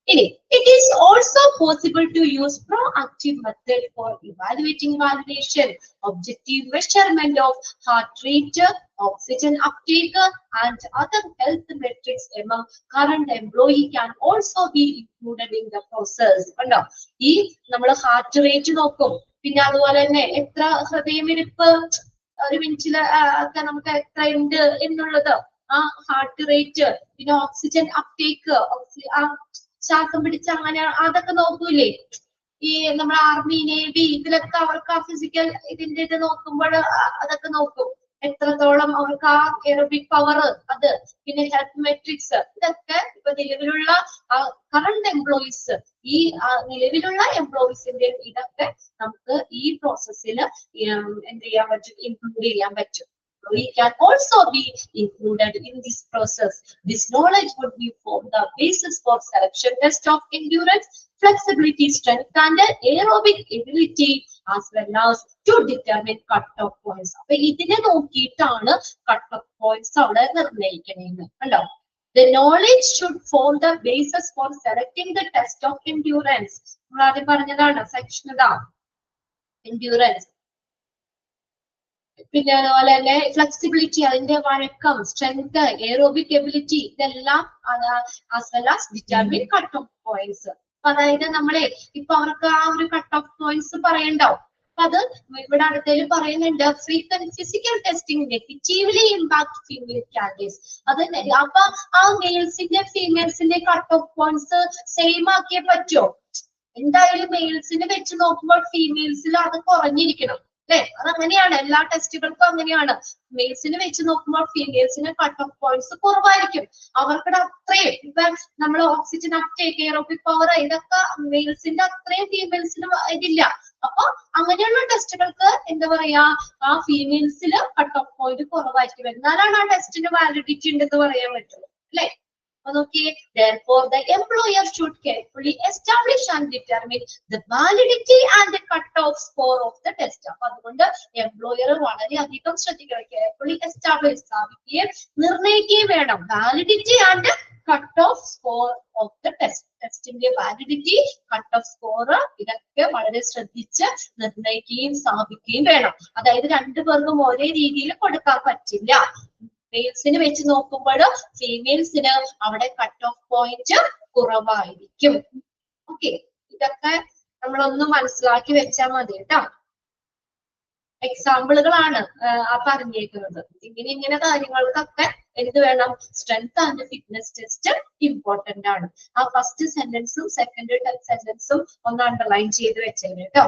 It is also possible to use proactive method for evaluating validation. Objective measurement of heart rate, oxygen uptake, and other health metrics among current employee can also be included in the process. കണ്ടോ, ഈ നമ്മൾ heart rate നോക്കും, പിന്നെ അതുപോലെ തന്നെ എത്ര ഹൃദയമിടിപ്പ് ഒരു മിനിറ്റില് ഒക്കെ നമുക്ക് എത്ര ഉണ്ട് എന്നുള്ളത്, ആ ഹാർട്ട് റേറ്റ്, പിന്നെ ഓക്സിജൻ അപ്ടേക്ക്, ശ്വാസം പിടിച്ച് അങ്ങനെ അതൊക്കെ നോക്കൂലേ? ഈ നമ്മുടെ ആർമി, നേവി ഇതിലൊക്കെ അവർക്ക് ആ ഫിസിക്കൽ ഇതിന്റെ ഇത് നോക്കുമ്പോൾ അതൊക്കെ നോക്കും, എത്രത്തോളം അവർക്ക് ആ എയറോബിക് പവർ, അത് പിന്നെ ഹെൽത്ത് മെട്രിക്സ്, ഇതൊക്കെ ഇപ്പൊ നിലവിലുള്ള കറണ്ട് എംപ്ലോയീസ്, ഈ നിലവിലുള്ള എംപ്ലോയീസിന്റെ ഇതൊക്കെ നമുക്ക് ഈ പ്രോസസ്സിൽ എന്ത് ചെയ്യാൻ പറ്റും, ഇൻക്ലൂഡ് ചെയ്യാൻ പറ്റും. We can also be included in this process. This knowledge would be form the basis for selection test of endurance, flexibility, strength, and aerobic ability, as well as to determine cut-off points. അപ്പൊ ഇതിനെ നോക്കിയിട്ടാണ് cut-off points അവിടെ നിർണ്ണയിക്കുന്നത്. കണ്ടോ, the knowledge should form the basis for selecting the test of endurance. നമ്മൾ ആദ്യം പറഞ്ഞതാണ് section endurance. പിന്നെ അതുപോലെ തന്നെ ഫ്ലെക്സിബിലിറ്റി, അതിന്റെ വഴക്കം, സ്ട്രെങ്ത്, എയറോബിക് എബിലിറ്റി, ഇതെല്ലാം as well as determine cut off points. അതായത് നമ്മളെ ഇപ്പൊ അവർക്ക് ആ ഒരു കട്ട് ഓഫ് പോയിന്റ്സ് പറയണ്ടാവും. അത് ഇവിടെ അടുത്തേൽ പറയുന്നുണ്ട്, frequent physical testing negatively impact female candidates. അത് അപ്പൊ ആ മെയിൽസിന്റെ ഫീമെയിൽസിന്റെ കട്ട് ഓഫ് പോയിന്റ്സ് സെയിം ആക്കിയേ പറ്റുമോ? എന്തായാലും മെയിൽസിന് വെച്ച് നോക്കുമ്പോൾ ഫീമെയിൽസിൽ അത് കുറഞ്ഞിരിക്കണം, അല്ലെ? അതങ്ങനെയാണ്, എല്ലാ ടെസ്റ്റുകൾക്കും അങ്ങനെയാണ്. മെയിൽസിന് വെച്ച് നോക്കുമ്പോൾ ഫീമെയിൽസിന് കട്ട് ഓഫ് പോയിന്റ്സ് കുറവായിരിക്കും. അവർക്കിടെ അത്രയും ഇപ്പൊ നമ്മൾ ഓക്സിജൻ അപ്ടേക്ക്, എയറോബിക് പവർ, ഇതൊക്കെ മെയിൽസിന്റെ അത്രയും ഫീമെയിൽസിന് ഇതില്ല. അപ്പൊ അങ്ങനെയുള്ള ടെസ്റ്റുകൾക്ക് എന്താ പറയാ, ആ ഫീമെയിൽസില് കട്ട് ഓഫ് പോയിന്റ് കുറവായിരിക്കും. എന്നാലാണ് ആ ടെസ്റ്റിന് വാലിഡിറ്റി ഉണ്ടെന്ന് പറയാൻ പറ്റുള്ളൂ, അല്ലെ? Okay, therefore the employer should carefully establish and determine the validity and the cut-off score of the test. അപ്പൊ അതുകൊണ്ട് എംപ്ലോയർ വളരെയധികം ശ്രദ്ധിക്കണം, carefully establish, സ്ഥാപിക്കുകയും നിർണ്ണയിക്കുകയും വേണം validity and cut-off score of the test. ടെസ്റ്റിന്റെ വാലിഡിറ്റി, cut-off score, ഇതൊക്കെ വളരെ ശ്രദ്ധിച്ച് നിർണ്ണയിക്കുകയും സ്ഥാപിക്കുകയും വേണം. അതായത് 2 പേർക്കും ഒരേ രീതിയിൽ കൊടുക്കാൻ പറ്റില്ല. മെയിൽസിന് വെച്ച് നോക്കുമ്പോൾ ഫീമെയിൽസിന് അവിടെ കട്ട് ഓഫ് പോയിന്റ് കുറവായിരിക്കും. ഓക്കെ, ഇതൊക്കെ നമ്മളൊന്ന് മനസ്സിലാക്കി വെച്ചാൽ മതി കേട്ടോ. എക്സാമ്പിളുകളാണ് പറഞ്ഞേക്കുന്നത്. ഇങ്ങനെ കാര്യങ്ങൾക്കൊക്കെ എന്ത് വേണം? Strength and fitness test important ആണ്. ആ ഫസ്റ്റ് സെന്റൻസും സെക്കൻഡ് സെന്റൻസും ഒന്ന് അണ്ടർലൈൻ ചെയ്ത് വെച്ചേന് കേട്ടോ.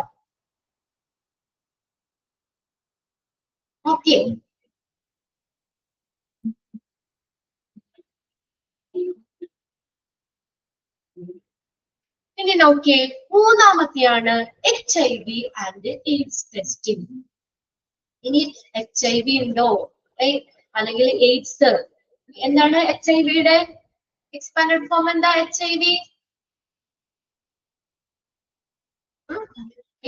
ഓക്കെ, ഇനി നോക്കിയേ, മൂന്നാമത്തെയാണ് HIV ആൻഡ് എയ്ഡ്സ് ടെസ്റ്റിംഗ്. ഇനി HIV ഉണ്ടോ അല്ലെങ്കിൽ എയ്ഡ്സ്, എന്താണ് HIV എക്സ്പാൻഡഡ് ഫോം? എന്താ HIV?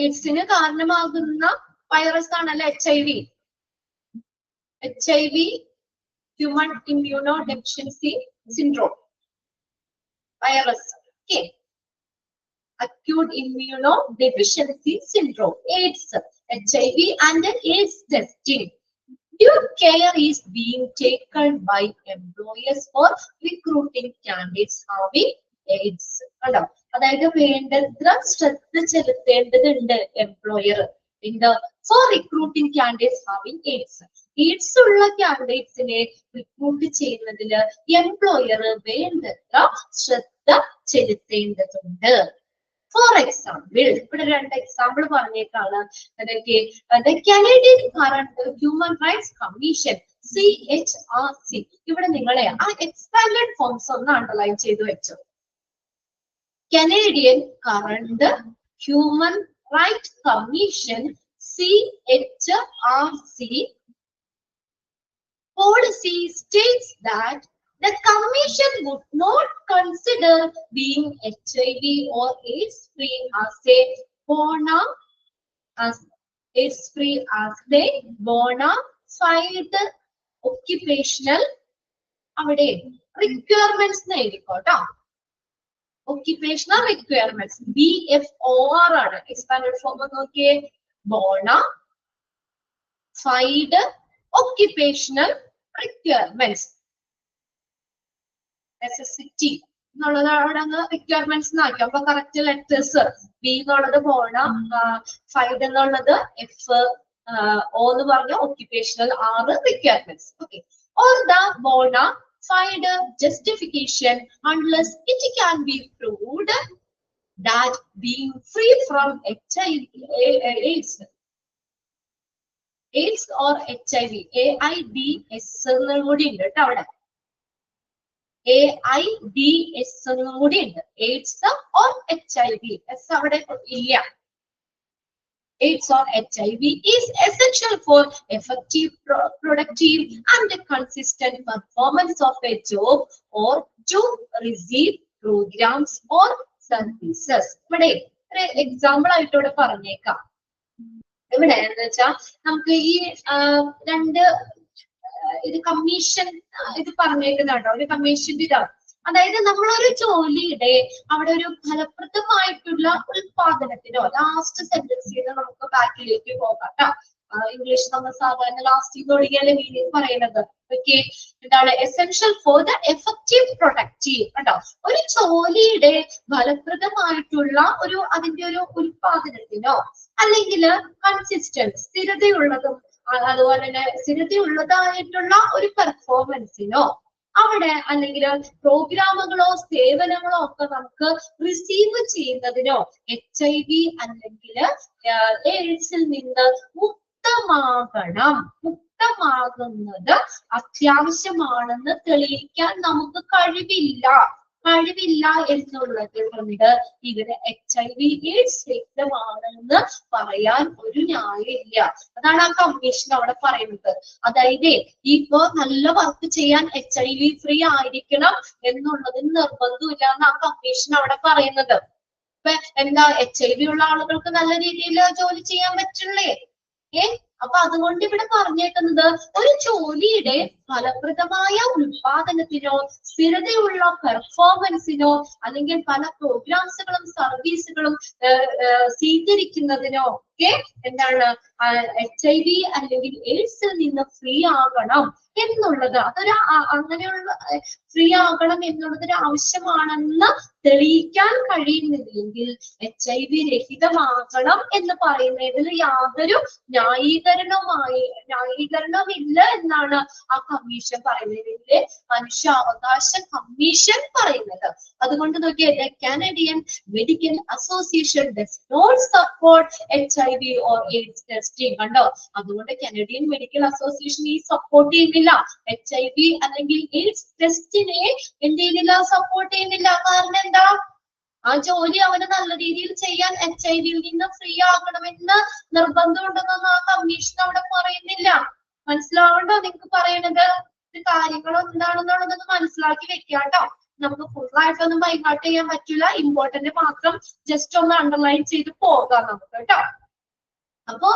എയ്ഡ്സിന് കാരണമാകുന്ന വൈറസ് ആണല്ലോ HIV. HIV human immuno deficiency syndrome virus. Okay, acute immunodeficiency syndrome, AIDS, HIV and AIDS testing. Due care is being taken by employers for recruiting candidates having AIDS. കണ്ടോ, അതായത് വേണ്ടത്ര ശ്രദ്ധ ചെലുത്തേണ്ടതുണ്ട് employer for recruiting candidates having AIDS. AIDS ഉള്ള കാൻഡിഡേറ്റ്സിനെ recruit ചെയ്യുന്നതിൽ employer വേണ്ടത്ര ശ്രദ്ധ ചെലുത്തേണ്ടതുണ്ട്. For example, ഇവിടെ രണ്ട് example പറഞ്ഞേക്കാണ്. The Canadian Current Human Rights Commission CHRC. ഇവിടെ നിങ്ങളെ ആ എക്സ്പാൻഡഡ് ഫോംസ് ഒന്ന് അണ്ടർലൈൻ ചെയ്തു വെച്ചു. Canadian Current Human Rights Commission CHRC policy states that the commission would not consider being HIV or AIDS free as a bona fide occupational requirements എഴുതിക്കോട്ടോ. occupational requirements BFOR ആണ് expanded form. നോക്കിയേ, bona fide occupational requirements, necessity എന്നുള്ളത് അവിടെ അങ്ങ് requirements ആക്കി. അപ്പൊ correct letters B എന്നുള്ളത് Bona, fried എന്നുള്ളത് F, O എന്ന് പറഞ്ഞ ഒക്യുപേഷണൽ, ആറ് requirements. Okay, or the Bona fried justification unless it can be proved that being free from HIV, AIDS or HIV, AIDS എന്നും കൂടി ഉണ്ട് കേട്ടോ അവിടെ. AIDS എന്നും കൂടി ഉണ്ട്. AIDS or HIV, എസ് അവിടെ ഇല്ല. AIDS or HIV is essential for effective, productive and consistent performance of a job or to receive programs or services. ഇവിടെ ഒരു എക്സാമ്പിൾ ആയിട്ട് ഇവിടെ പറഞ്ഞേക്കാം. ഇവിടെ എന്ന് വെച്ചാൽ നമുക്ക് ഈ രണ്ട് ഇത് കമ്മീഷൻ ഇത് പറഞ്ഞേക്കുന്നുണ്ടോ, ഒരു കമ്മീഷന്റെ ഇതാണ്. അതായത് നമ്മളൊരു ജോലിയുടെ അവിടെ ഒരു ഫലപ്രദമായിട്ടുള്ള ഉൽപാദനത്തിനോ, ലാസ്റ്റ് സെന്റൻസിൽ നമുക്ക് ബാക്കിലേക്ക് പോകാട്ടോ. ഇംഗ്ലീഷ് നമ്മൾ സാധാരണ ലാസ്റ്റ് തുടങ്ങിയാലും മീനിങ് പറയുന്നത്. ഓക്കെ, എന്താണ് essential for the effective productive. കണ്ടോ, ഒരു ജോലിയുടെ ഫലപ്രദമായിട്ടുള്ള ഒരു അതിന്റെ ഒരു ഉൽപാദനത്തിനോ അല്ലെങ്കിൽ കൺസിസ്റ്റന്റ് സ്ഥിരതയുള്ളതും അതുപോലെ തന്നെ സ്ഥിരതയുള്ളതായിട്ടുള്ള ഒരു പെർഫോമൻസിനോ അവിടെ അല്ലെങ്കിൽ പ്രോഗ്രാമുകളോ സേവനങ്ങളോ ഒക്കെ നമുക്ക് റിസീവ് ചെയ്യുന്നതിനോ HIV അല്ലെങ്കിൽ എയ്ഡ്സിൽ നിന്ന് മുക്തമാകുന്നത് അത്യാവശ്യമാണെന്ന് തെളിയിക്കാൻ നമുക്ക് കഴിവില്ല എന്നുള്ളത് കൊണ്ട് ഇവിടെ HIV AIDS വ്യക്തമാണെന്ന് പറയാൻ ഒരു ന്യായമില്ല. അതാണ് ആ കമ്മീഷൻ അവിടെ പറയുന്നത്. അതായത് ഇപ്പോ നല്ല വർക്ക് ചെയ്യാൻ HIV ഫ്രീ ആയിരിക്കണം എന്നുള്ളതിന് നിർബന്ധമില്ല എന്ന് ആ കമ്മീഷൻ അവിടെ പറയുന്നത്. ഇപ്പൊ എന്താ HIV ഉള്ള ആളുകൾക്ക് നല്ല രീതിയിൽ ജോലി ചെയ്യാൻ പറ്റില്ലേ? അപ്പൊ അതുകൊണ്ട് ഇവിടെ പറഞ്ഞേക്കുന്നത് ഒരു ജോലിയുടെ ഫലപ്രദമായ ഉൽപാദനത്തിനോ സ്ഥിരതയുള്ള പെർഫോമൻസിനോ അല്ലെങ്കിൽ പല പ്രോഗ്രാംസുകളും സർവീസുകളും സ്വീകരിക്കുന്നതിനോ ഒക്കെ എന്താണ് HIV അല്ലെങ്കിൽ എയ്ഡ്സിൽ നിന്ന് ഫ്രീ ആകണം എന്നുള്ളത്, അതൊരു അങ്ങനെയുള്ള ഫ്രീ ആകണം എന്നുള്ളത് ഒരു ആവശ്യമാണെന്ന് തെളിയിക്കാൻ കഴിയുന്നില്ലെങ്കിൽ HIV രഹിതമാകണം എന്ന് പറയുന്നതിൽ യാതൊരു ന്യായീകരണ ന്യായീകരണമില്ല എന്നാണ് ആ കമ്മീഷൻ പറയുന്നത്, മനുഷ്യാവകാശ കമ്മീഷൻ പറയുന്നത്. അതുകൊണ്ട് നോക്കിയേ, the Canadian Medical Association does not support HIV or AIDS testing. കണ്ടോ, അതുകൊണ്ട് കനേഡിയൻ മെഡിക്കൽ അസോസിയേഷൻ ഈ സപ്പോർട്ട് ചെയ്യുന്നില്ല, HIV അല്ലെങ്കിൽ AIDS ടെസ്റ്റിനെ എന്ത് ചെയ്യുന്നില്ല, സപ്പോർട്ട് ചെയ്യുന്നില്ല. കാരണം എന്താ, ആ ജോലി അവന് നല്ല രീതിയിൽ ചെയ്യാൻ HIV-യിൽ നിന്ന് ഫ്രീ ആകണമെന്ന് നിർബന്ധമുണ്ടെന്നൊന്നും ആ കമ്മീഷൻ അവിടെ പറയുന്നില്ല. മനസ്സിലാവണ്ടോ നിങ്ങൾക്ക് പറയണത്? കാര്യങ്ങൾ എന്താണെന്നുള്ളതൊന്ന് മനസ്സിലാക്കി വെക്കാട്ടോ. നമുക്ക് ഫുള്ളായിട്ടൊന്നും ബൈഹാർട്ട് ചെയ്യാൻ പറ്റില്ല, ഇമ്പോർട്ടന്റ് മാത്രം ജസ്റ്റ് ഒന്ന് അണ്ടർലൈൻ ചെയ്ത് പോകാം നമുക്ക് കേട്ടോ. അപ്പൊ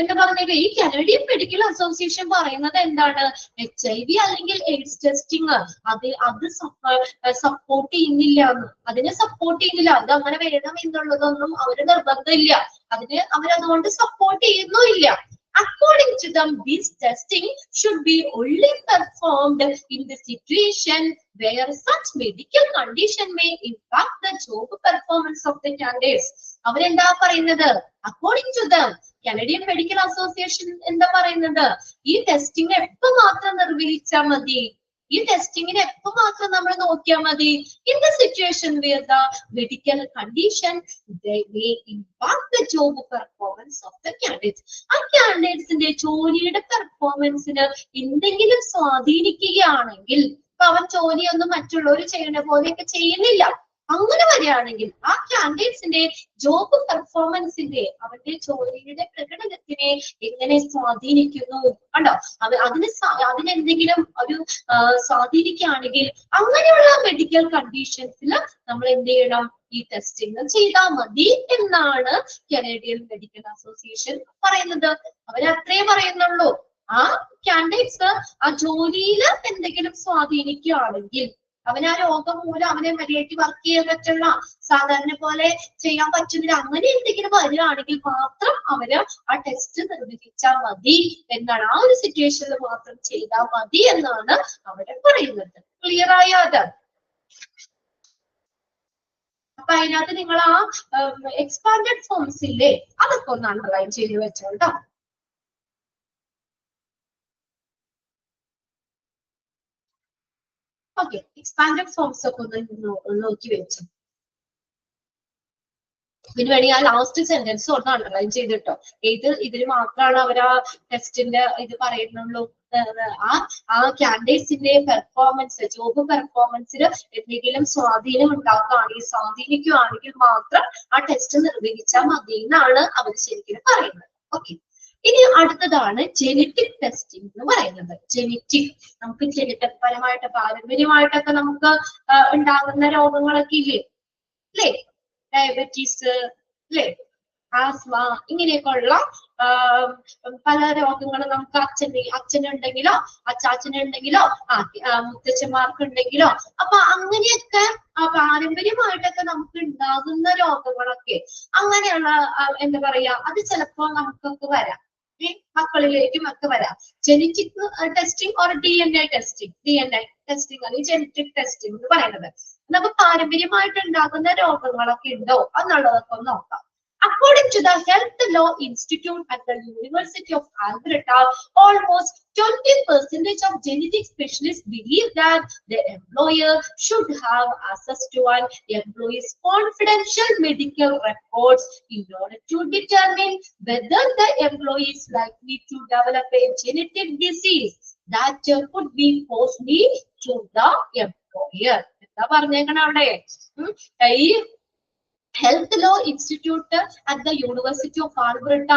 എന്താ പറഞ്ഞത്, ഈ കനേഡിയൻ മെഡിക്കൽ അസോസിയേഷൻ പറയുന്നത് എന്താണ്, HIV അല്ലെങ്കിൽ എയ്ഡ്സ് ടെസ്റ്റിംഗ് അത് സപ്പോർട്ട് ചെയ്യുന്നില്ല എന്ന്, അതിനെ സപ്പോർട്ട് ചെയ്യുന്നില്ല. അത് അങ്ങനെ വേണം എന്നുള്ളതൊന്നും അവര് നിർബന്ധമില്ല, അവരതുകൊണ്ട് support ചെയ്യുന്നുമില്ല. According to them, this testing should be only performed in the situation where such medical condition may impact the job performance of the candidates. അവരെന്താ പറയുന്നത്, according to them, Canadian medical association എന്താ പറയുന്നത്, ഈ testing എപ്പോ മാത്രം നിർവഹിച്ചാൽ മതി, ഈ ടെസ്റ്റിങ്ങിന് എപ്പോ മാത്രം നമ്മൾ നോക്കിയാൽ മതി, in the situation where the medical condition may impact the job performance of the candidates. ആ കാൻഡിഡേറ്റ്സിന്റെ ജോലിയുടെ പെർഫോമൻസിന് എന്തെങ്കിലും സ്വാധീനിക്കുകയാണെങ്കിൽ, ഇപ്പൊ അവൻ ജോലിയൊന്നും മറ്റുള്ളവർ ചെയ്യുന്ന പോലെയൊക്കെ ചെയ്യുന്നില്ല, അങ്ങനെ വരികയാണെങ്കിൽ ആ കാൻഡിഡേറ്റ്സിന്റെ ജോബ് പെർഫോമൻസിന്റെ, അവന്റെ ജോലിയുടെ പ്രകടനത്തിനെ എങ്ങനെ സ്വാധീനിക്കുന്നു കണ്ടോ, അതിനെന്തെങ്കിലും ഒരു സ്വാധീനിക്കുകയാണെങ്കിൽ അങ്ങനെയുള്ള മെഡിക്കൽ കണ്ടീഷൻസിൽ നമ്മൾ എന്ത് ചെയ്യണം, ഈ ടെസ്റ്റിംഗ് ചെയ്താൽ മതി എന്നാണ് കനേഡിയൻ മെഡിക്കൽ അസോസിയേഷൻ പറയുന്നത്. അവരത്രേ പറയുന്നുള്ളൂ. ആ കാൻഡിഡേറ്റ്സ് ആ ജോലിയിൽ എന്തെങ്കിലും സ്വാധീനിക്കുകയാണെങ്കിൽ, അവന് ആ രോഗം മൂലം അവനെ മര്യാദയ്ക്ക് വർക്ക് ചെയ്യാൻ പറ്റുള്ള, സാധാരണ പോലെ ചെയ്യാൻ പറ്റുന്നില്ല, അങ്ങനെ എന്തെങ്കിലും വരികയാണെങ്കിൽ മാത്രം അവര് ആ ടെസ്റ്റ് നിർവഹിച്ചാൽ മതി എന്നാണ്, ആ ഒരു സിറ്റുവേഷനിൽ മാത്രം ചെയ്താൽ മതി എന്നാണ് അവിടെ പറയുന്നത്. ക്ലിയർ ആയോ അത്? അപ്പൊ അതിനകത്ത് നിങ്ങൾ ആ എക്സ്പാൻഡഡ് ഫോംസ് ഇല്ലേ, അതൊക്കെ ഒന്ന് അണ്ടർലൈൻ ചെയ്ത് വെച്ചോട്ടോ. ഓക്കെ, എക്സ്പാൻഡഡ് ഫോംസ് ഒക്കെ ഒന്ന് നോക്കി വെച്ചു. ഇതിന് വേണ്ടി ആ ലാസ്റ്റ് സെന്റൻസ് ഒന്ന് അണ്ടർലൈൻ ചെയ്തിട്ടോ. ഇതിന് മാത്രമാണ് അവർ ആ ടെസ്റ്റിന്റെ ഇത് പറയുന്നുള്ളൂ. ആ കാൻഡിഡേറ്റ്സിന്റെ പെർഫോമൻസ്, ജോബ് പെർഫോമൻസിന് എന്തെങ്കിലും സ്വാധീനിക്കുകയാണെങ്കിൽ മാത്രം ആ ടെസ്റ്റ് നിർവഹിച്ചാൽ മതി എന്നാണ് അവർ ശരിക്കും പറയുന്നത്. ഓക്കെ, ഇനി അടുത്തതാണ് ജെനറ്റിക് ടെസ്റ്റിംഗ് എന്ന് പറയുന്നത്. ജെനറ്റിക്, നമുക്ക് ജെനറ്റിക് പരമായിട്ട് പാരമ്പര്യമായിട്ടൊക്കെ നമുക്ക് ഉണ്ടാകുന്ന രോഗങ്ങളൊക്കെ ഇല്ലേ, അല്ലേ, ഡയബറ്റീസ് അല്ലേ, ആസ്മ, ഇങ്ങനെയൊക്കെ ഉള്ള പല രോഗങ്ങളും നമുക്ക് അച്ഛനുണ്ടെങ്കിലോ അച്ചാച്ചനുണ്ടെങ്കിലോ മുത്തച്ഛന്മാർക്കുണ്ടെങ്കിലോ, അപ്പൊ അങ്ങനെയൊക്കെ പാരമ്പര്യമായിട്ടൊക്കെ നമുക്ക് ഉണ്ടാകുന്ന രോഗങ്ങളൊക്കെ, അങ്ങനെയുള്ള എന്താ പറയാ, അത് ചിലപ്പോ നമുക്കൊക്കെ വരാം, മക്കളിലേക്കും ഒക്കെ വരാം. Genetic testing or DNA testing അല്ലെങ്കിൽ ജെനറ്റിക് ടെസ്റ്റിംഗ് എന്ന് പറയുന്നത്, നമുക്ക് പാരമ്പര്യമായിട്ട് ഉണ്ടാകുന്ന രോഗങ്ങളൊക്കെ ഉണ്ടോ എന്നുള്ളതൊക്കെ ഒന്ന് നോക്കാം. According to the Health Law Institute at the University of Alberta, almost 20% of genetic specialists believe that the employer should have access to an employee's confidential medical records in order to determine whether the employee is likely to develop a genetic disease that could be costly to the employer. എന്താ പറഞ്ഞേക്കണം അവിടെ, ഈ health law institute at the university of Alberta,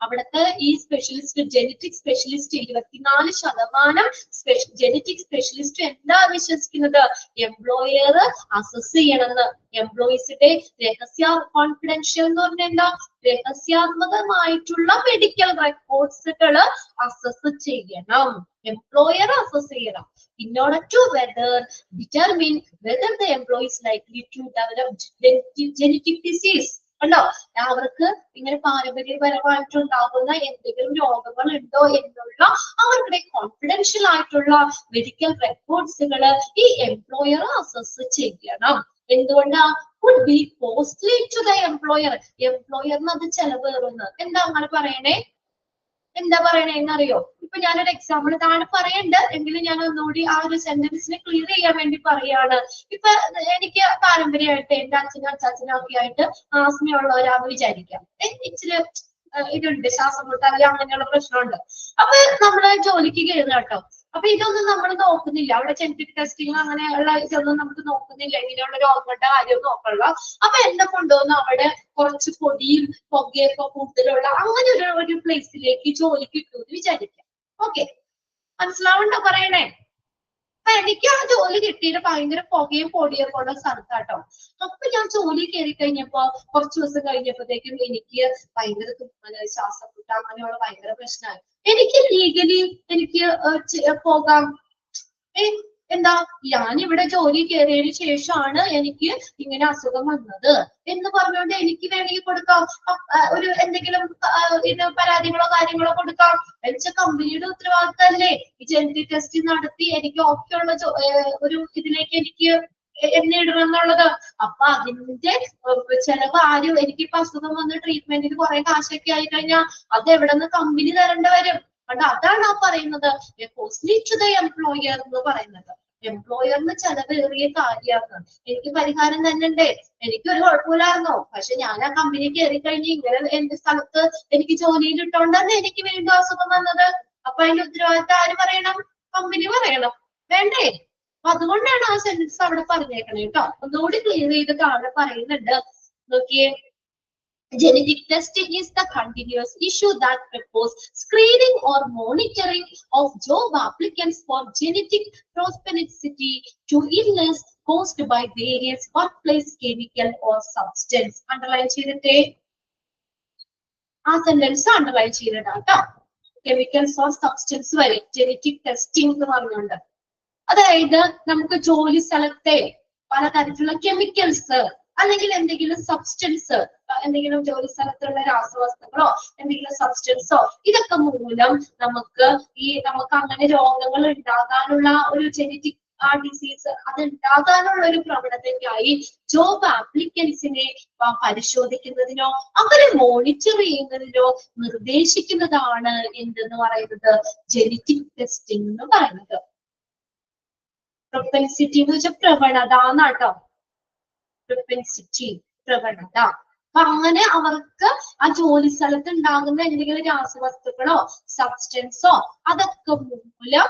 അവിടുത്തെ ഈ specialist, genetic specialist 24% genetic specialist എന്താ വിശ്വസിക്കുന്നത്, employer assess ചെയ്യണമെന്ന്. എംപ്ലോയീസിന്റെ confidential എന്ന് പറഞ്ഞാൽ എന്താ, രഹസ്യാത്മകമായിട്ടുള്ള മെഡിക്കൽ റെക്കോർഡ്സുകൾ അസസ് ചെയ്യണം, എംപ്ലോയർ അസസ് ചെയ്യണം. In order to determine whether the employee is likely to develop genetic disease. കണ്ടോ, അവർക്ക് ഇങ്ങനെ പാരമ്പര്യപരമായിട്ടുണ്ടാകുന്ന എന്തെങ്കിലും രോഗങ്ങൾ ഉണ്ടോ എന്നുള്ള അവരുടെ കോൺഫിഡൻഷ്യൽ ആയിട്ടുള്ള മെഡിക്കൽ റെക്കോർഡ്സുകൾ ഈ എംപ്ലോയർ അസസ് ചെയ്യണം. എന്തുകൊണ്ടാ, could be costly to the employer. എംപ്ലോയറിന് അത് ചെലവേറുന്നു. എന്താ അങ്ങനെ പറയണേ, എന്താ പറയണേന്ന് അറിയോ? ഇപ്പൊ ഞാനൊരു എക്സാമ്പിൾ താഴെ പറയണ്ട് എങ്കിലും ഞാൻ ഒന്നുകൂടി ആ ഒരു സെന്റൻസിനെ ക്ലിയർ ചെയ്യാൻ വേണ്ടി പറയാണ്. ഇപ്പൊ എനിക്ക് പാരമ്പര്യമായിട്ട് എന്റെ അച്ഛനും അച്ചാച്ചനും ഒക്കെ ആയിട്ട് ആസ്മയുള്ളവരാന്ന് വിചാരിക്കാം. ഇച്ചിരി ഇതുണ്ട്, ശ്വാസം മുട്ടാതെ അങ്ങനെയുള്ള പ്രശ്നമുണ്ട്. അപ്പൊ നമ്മള് ജോലിക്ക് കയറുക കേട്ടോ. അപ്പൊ ഇതൊന്നും നമ്മൾ നോക്കുന്നില്ല, അവിടെ ജനറ്റിക് ടെസ്റ്റിങ് അങ്ങനെയുള്ള ഇതൊന്നും നമുക്ക് നോക്കുന്നില്ല, ഇങ്ങനെയുള്ള രോഗങ്ങളുടെ കാര്യം നോക്കള്ള. അപ്പൊ എന്നെ കൊണ്ടുവന്ന് അവിടെ കുറച്ച് പൊടിയും പുകയൊക്കെ കൂടുതലുള്ള അങ്ങനെ ഒരു പ്ലേസിലേക്ക് ജോലിക്ക് കിട്ടുമെന്ന് വിചാരിക്കാം. ഓക്കെ, മനസ്സിലാവണ്ടോ പറയണേ? അപ്പൊ എനിക്ക് ആ ജോലി കിട്ടിയിട്ട് ഭയങ്കര പുകയും പൊടിയൊക്കെ ഉള്ള സ്ഥലത്താട്ടോ. അപ്പൊ ഞാൻ ജോലി കയറി കഴിഞ്ഞപ്പോ കുറച്ച് ദിവസം കഴിഞ്ഞപ്പോഴത്തേക്കും എനിക്ക് ഭയങ്കര തുമ്മല്, ശ്വാസം മുട്ട അങ്ങനെയുള്ള ഭയങ്കര പ്രശ്നമായി. എനിക്ക് ലീഗലി എനിക്ക് പോകാം. എന്താ, ഞാൻ ഇവിടെ ജോലി കയറിയതിനു ശേഷമാണ് എനിക്ക് ഇങ്ങനെ അസുഖം വന്നത് എന്ന് പറഞ്ഞുകൊണ്ട് എനിക്ക് വേണമെങ്കിൽ കൊടുക്കാം ഒരു എന്തെങ്കിലും പരാതികളോ കാര്യങ്ങളോ കൊടുക്കാം. വെച്ച കമ്പനിയുടെ ഉത്തരവാദിത്തമല്ലേ ഈ ജനറ്റിക് ടെസ്റ്റ് നടത്തി എനിക്ക് ഓക്കെ ഉള്ള ഒരു ഇതിലേക്ക് എനിക്ക് എന്നെ ഇടണം എന്നുള്ളത്. അപ്പൊ അതിന്റെ ചെലവ് ആരും, എനിക്കിപ്പോ അസുഖം വന്ന് ട്രീറ്റ്മെന്റിന് കുറെ കാശൊക്കെ ആയി കഴിഞ്ഞാൽ അത് എവിടെ നിന്ന് കമ്പനി തരേണ്ടി വരും. കണ്ടോ, അതാണ് ആ പറയുന്നത് കോസ്റ്റ്ലി ടു ദ എംപ്ലോയർ എന്ന് പറയുന്നത്. എംപ്ലോയറിന് ചെലവേറിയ കാര്യമാണ്. എനിക്ക് പരിഹാരം തന്നെ ഉണ്ടേ, എനിക്കൊരു കുഴപ്പമില്ലായിരുന്നോ, പക്ഷെ ഞാൻ ആ കമ്പനി കയറി കഴിഞ്ഞ് ഇങ്ങനെ എന്റെ സ്ഥലത്ത് എനിക്ക് ജോലിയിൽ ഇട്ടോണ്ടാണ് എനിക്ക് വീണ്ടും അസുഖം വന്നത്. അപ്പൊ അതിന്റെ ഉത്തരവാദിത്തം ആര് പറയണം? കമ്പനി പറയണം, വേണ്ടേ? അപ്പൊ അതുകൊണ്ടാണ് ആ സെന്റൻസ് അവിടെ പറഞ്ഞേക്കണേ കേട്ടോ. ഒന്നുകൂടി ക്ലിയർ ചെയ്ത് താഴെ പറയുന്നുണ്ട്, നോക്കിയേ. Genetic testing is the continuous issue that proposes screening or monitoring of job applicants for genetic propensity to illness caused by various workplace chemical or substance. Underline ചെയ്തിട്ടേ, ആ സെന്റൻസ് അണ്ടർലൈൻ ചെയ്തിട്ടാട്ടോ. കെമിക്കൽസ് ഓർ സബ്സ്റ്റൻസ് വരെ genetic testing എന്ന് പറഞ്ഞുകൊണ്ട്. അതായത് നമുക്ക് ജോലി സ്ഥലത്തെ പലതരത്തിലുള്ള കെമിക്കൽസ് അല്ലെങ്കിൽ എന്തെങ്കിലും സബ്സ്റ്റൻസ്, എന്തെങ്കിലും ജോലി സ്ഥലത്തുള്ള രാസവസ്തുക്കളോ എന്തെങ്കിലും സബ്സ്റ്റൻസോ ഇതൊക്കെ മൂലം നമുക്ക് അങ്ങനെ രോഗങ്ങൾ ഉണ്ടാകാനുള്ള ഒരു ജെനറ്റിക് ഡിസീസ് അത് ഉണ്ടാകാനുള്ള ഒരു പ്രവണതയ്ക്കായി ജോബ് ആപ്ലിക്കൻസിനെ പരിശോധിക്കുന്നതിനോ അവരെ മോണിറ്റർ ചെയ്യുന്നതിനോ നിർദ്ദേശിക്കുന്നതാണ് എന്തെന്ന് പറയുന്നത് ജെനറ്റിക് ടെസ്റ്റിംഗ് എന്ന് പറയുന്നത്. പ്രൊപ്പൻസിറ്റി എന്ന് വെച്ചാൽ പ്രവണത എന്നാട്ടോ. പ്രൊപ്പൻസിറ്റി, പ്രവണത. അപ്പൊ അങ്ങനെ അവർക്ക് ആ ജോലി സ്ഥലത്ത് ഉണ്ടാകുന്ന എന്തെങ്കിലും രാസവസ്തുക്കളോ സബ്സ്റ്റൻസോ അതൊക്കെ മൂലം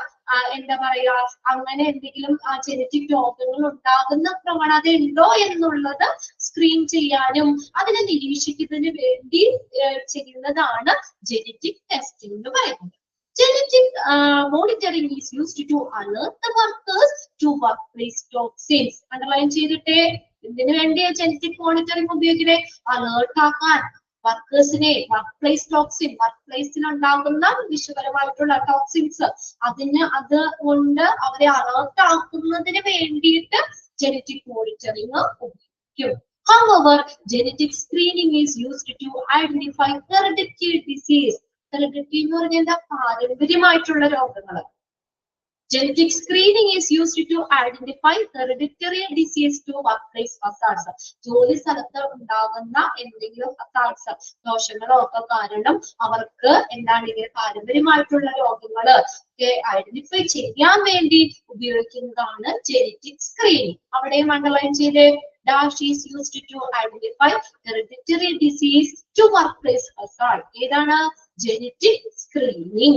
എന്താ പറയാ അങ്ങനെ എന്തെങ്കിലും ജെനറ്റിക് രോഗങ്ങൾ ഉണ്ടാകുന്ന പ്രവണത ഉണ്ടോ എന്നുള്ളത് സ്ക്രീൻ ചെയ്യാനും അതിനെ നിരീക്ഷിക്കുന്നതിന് വേണ്ടി ചെയ്യുന്നതാണ് ജെനറ്റിക് ടെസ്റ്റിംഗ് എന്ന് പറയുന്നത്. Genetic monitoring is used to alert the workers to workplace toxins. Underline ചെയ്തിട്ടേ, ഇതിനു വേണ്ടിയ ജെനറ്റിക് മോണിറ്ററിംഗ് ഉപയോഗിക്കുന്നത് അലേർട്ട് ആക്കാൻ വർക്കേഴ്സിനെ വർക്ക്പ്ലേസ് ടോക്സിൻ, വർക്ക്പ്ലേസിൽ ഉണ്ടാകുന്ന വിഷപരമായിട്ടുള്ള ടോക്സിൻസ് അത് കൊണ്ട് അവരെ അലേർട്ട് ആക്കുന്നതിന് വേണ്ടിയിട്ട് ജെനറ്റിക് മോണിറ്ററിംഗ് ഉപയോഗിക്കും. However, genetic screening is used to identify hereditary disease. Hereditary എന്ന് പറഞ്ഞാൽ എന്താ? പാരമ്പര്യമായിട്ടുള്ള രോഗങ്ങൾ. Genetic screening is used to identify hereditary disease to workplace hazards. ജോലി സ്ഥലത്ത് ഉണ്ടാകുന്ന എന്തെങ്കിലും hazards, ദോഷങ്ങളോ ഒക്കെ കാരണം അവർക്ക് എന്താണ് ഇങ്ങനെ പാരമ്പര്യമായിട്ടുള്ള രോഗങ്ങൾ ഐഡന്റിഫൈ ചെയ്യാൻ വേണ്ടി ഉപയോഗിക്കുന്നതാണ് ജെനറ്റിക് സ്ക്രീനിങ്. അവിടെയും അണ്ടർലൈൻ ചെയ്ത് dash is used to identify hereditary disease to workplace hazard. ഏതാണ്? Genetic screening.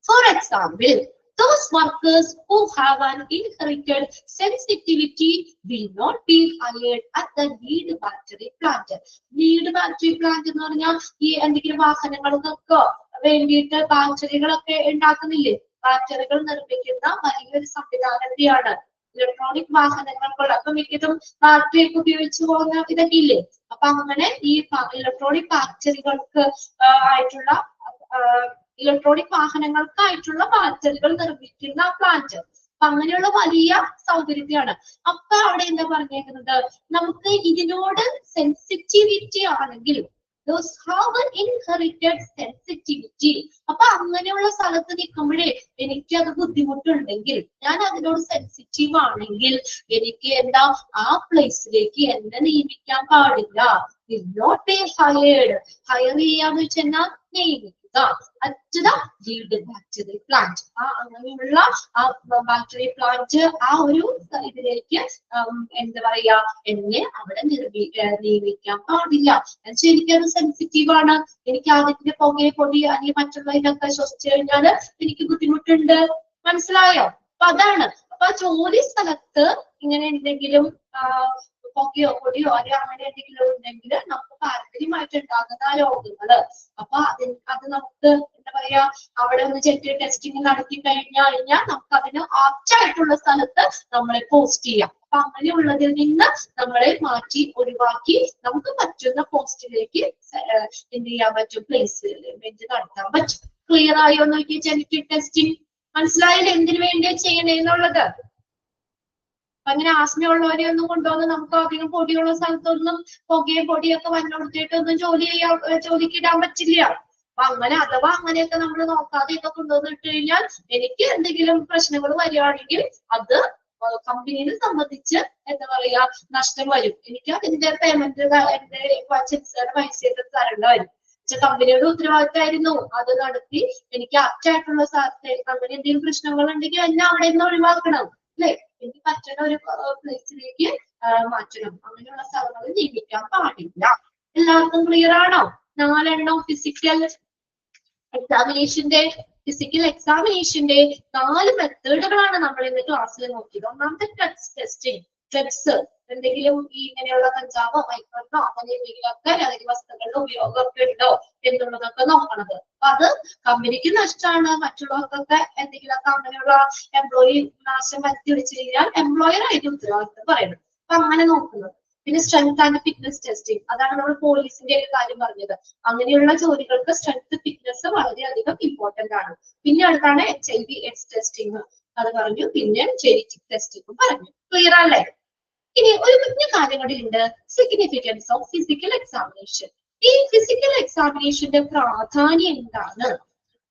For example, those workers who have an inherited sensitivity will not be hired at the lead battery plant. Lead battery plant എന്ന് പറഞ്ഞാൽ ഈ എന്തെങ്കിലും വാഹനങ്ങൾക്കൊക്കെ വേണ്ടിയിട്ട് ബാറ്ററികളൊക്കെ ഉണ്ടാക്കുന്നില്ലേ? ബാറ്ററികൾ നിർമ്മിക്കുന്ന വലിയൊരു സംവിധാനത്തെയാണ് electronic വാഹനങ്ങൾക്കുള്ള. അപ്പൊ മിക്കതും ബാറ്ററി ഒക്കെ ഉപയോഗിച്ച് പോകുന്ന ഇതൊക്കെ ഇല്ലേ? അപ്പൊ അങ്ങനെ ഈ ഇലക്ട്രോണിക് ബാറ്ററികൾക്ക് ആയിട്ടുള്ള ഇലക്ട്രോണിക് വാഹനങ്ങൾക്കായിട്ടുള്ള ബാറ്ററികൾ നിർമ്മിക്കുന്ന പ്ലാന്റ്. അപ്പൊ അങ്ങനെയുള്ള വലിയ സൗകര്യത്തെയാണ്. അപ്പൊ അവിടെ എന്താ പറഞ്ഞേക്കുന്നത്? നമുക്ക് ഇതിനോട് സെൻസിറ്റിവിറ്റി ആണെങ്കിൽ those have an inherited sensitivity. അപ്പൊ അങ്ങനെയുള്ള സ്ഥലത്ത് നിൽക്കുമ്പോഴേ എനിക്ക് അത് ബുദ്ധിമുട്ടുണ്ടെങ്കിൽ, ഞാൻ അതിനോട് സെൻസിറ്റീവ് ആണെങ്കിൽ എനിക്ക് എന്താ ആ പ്ലേസിലേക്ക് എന്നെ നിയമിക്കാൻ പാടില്ല. will not be hired. Higher ചെയ്യാന്ന് വെച്ചാൽ നിയമിക്കുക. to the yield bacteria plant. അങ്ങനെയുള്ള ബാക്ടീരിയ പ്ലാന്റ് ആ ഒരു ഇതിലേക്ക് എന്താ പറയാ എന്നെ അവിടെ നിയമിക്കാൻ പാടില്ല. എന്നുവെച്ചാൽ എനിക്കത് സെൻസിറ്റീവ് ആണ്. എനിക്ക് അതിന്റെ പുകയെ പൊടി അല്ലെങ്കിൽ മറ്റുള്ളതിനൊക്കെ ശ്വസിച്ചു കഴിഞ്ഞാൽ എനിക്ക് ബുദ്ധിമുട്ടുണ്ട്. മനസ്സിലായോ? അപ്പൊ അതാണ്. അപ്പൊ ജോലി സ്ഥലത്ത് ഇങ്ങനെ എന്തെങ്കിലും പുകയോ പൊടിയോ അല്ലെങ്കിൽ അങ്ങനെ എന്തെങ്കിലും ഉണ്ടെങ്കിൽ നമുക്ക് പാരമ്പര്യമായിട്ട് ഉണ്ടാകുന്ന രോഗങ്ങള്, അപ്പൊ അത് നമുക്ക് എന്താ പറയാ അവിടെ ഒന്ന് ചെക്ക് ടെസ്റ്റിംഗ് നടത്തി കഴിഞ്ഞാൽ നമുക്ക് അതിന് ആപ്റ്റായിട്ടുള്ള സ്ഥലത്ത് നമ്മളെ പോസ്റ്റ് ചെയ്യാം. അപ്പൊ അങ്ങനെയുള്ളതിൽ നിന്ന് നമ്മളെ മാറ്റി ഒഴിവാക്കി നമുക്ക് പറ്റുന്ന പോസ്റ്റിലേക്ക് എന്ത് ചെയ്യാൻ പറ്റും, പ്ലേസ്മെന്റ് നടത്താൻ പറ്റും. ക്ലിയർ ആയോ നോക്കി ജനറ്റിക് ടെസ്റ്റിംഗ്? മനസ്സിലായില്ല എന്തിനു വേണ്ടിയാ ചെയ്യണേന്നുള്ളത്? അങ്ങനെ ആസ്മയുള്ളവരെ ഒന്നും കൊണ്ടുവന്ന് നമുക്ക് അധികം പൊടിയുള്ള സ്ഥലത്തൊന്നും പുകയും പൊടിയൊക്കെ വന്നോടത്തേട്ടൊന്നും ജോലിക്ക് ഇടാൻ പറ്റില്ല. അപ്പൊ അങ്ങനെ അഥവാ അങ്ങനെയൊക്കെ നമ്മൾ നോക്കാതെയൊക്കെ കൊണ്ടുവന്നിട്ട് കഴിഞ്ഞാൽ എനിക്ക് എന്തെങ്കിലും പ്രശ്നങ്ങൾ വരികയാണെങ്കിൽ അത് കമ്പനിയെ സംബന്ധിച്ച് എന്താ പറയാ നഷ്ടം വരും. എനിക്ക് അതിന്റെ പേയ്മെന്റ് എന്റെ പൈസയൊക്കെ തരേണ്ട വരും. കമ്പനിയുടെ ഉത്തരവാദിത്തമായിരുന്നു അത് നടത്തി എനിക്ക് ആപ്റ്റായിട്ടുള്ള സ്ഥലത്തെ കമ്പനി എന്തെങ്കിലും പ്രശ്നങ്ങൾ ഉണ്ടെങ്കിൽ എന്നെ അവിടെ നിന്ന് ഒഴിവാക്കണം അല്ലെ, എനിക്ക് പറ്റുന്ന ഒരു പ്ലേസിലേക്ക് മാറ്റണം. അങ്ങനെയുള്ള സ്ഥലങ്ങളിൽ നിയമിക്കാൻ പാടില്ല. എല്ലാവർക്കും ക്ലിയർ ആണോ? 4 എണ്ണം ഫിസിക്കൽ എക്സാമിനേഷന്റെ 4 മെത്തേഡുകളാണ് നമ്മൾ ഇന്ന് ക്ലാസ്സിൽ നോക്കിയത്. ഒന്നാമത്തെ ടെസ്റ്റിംഗ്, ഡ്രഗ്സ് എന്തെങ്കിലും ഈ ഇങ്ങനെയുള്ള കഞ്ചാവോ മൈക്രോണോ അങ്ങനെ എന്തെങ്കിലുമൊക്കെ ലഹരി വസ്തുക്കളുടെ ഉപയോഗമൊക്കെ ഉണ്ടോ എന്നുള്ളതൊക്കെ നോക്കണത്. അപ്പൊ അത് കമ്പനിക്ക് നഷ്ടമാണ്. മറ്റുള്ളവർക്കൊക്കെ എന്തെങ്കിലുമൊക്കെ അങ്ങനെയുള്ള എംപ്ലോയി നാശം വരുത്തി വെച്ച് കഴിഞ്ഞാൽ എംപ്ലോയർ അതിന്റെ ഉത്തരവാദിത്തം പറയണം. അപ്പൊ അങ്ങനെ നോക്കുന്നത്. പിന്നെ സ്ട്രെങ്ത് ആൻഡ് ഫിറ്റ്നസ് ടെസ്റ്റിംഗ്, അതാണ് നമ്മൾ പോലീസിന്റെ ഒരു കാര്യം പറഞ്ഞത്. അങ്ങനെയുള്ള ജോലികൾക്ക് സ്ട്രെങ്ത് ഫിറ്റ്നസ് വളരെയധികം ഇമ്പോർട്ടന്റ് ആണ്. പിന്നെ അടുത്താണ് HIV/AIDS ടെസ്റ്റിംഗ്, അത് പറഞ്ഞു. പിന്നെ ജെനറ്റിക് ടെസ്റ്റിംഗ് പറഞ്ഞു. ക്ലിയർ അല്ലേ? ഇനി ഒരു കുഞ്ഞു കാര്യം കൂടി ഉണ്ട്, സിഗ്നിഫിക്കൻസ് ഓഫ് ഫിസിക്കൽ എക്സാമിനേഷൻ. ഈ ഫിസിക്കൽ എക്സാമിനേഷന്റെ പ്രാധാന്യം എന്താണ്?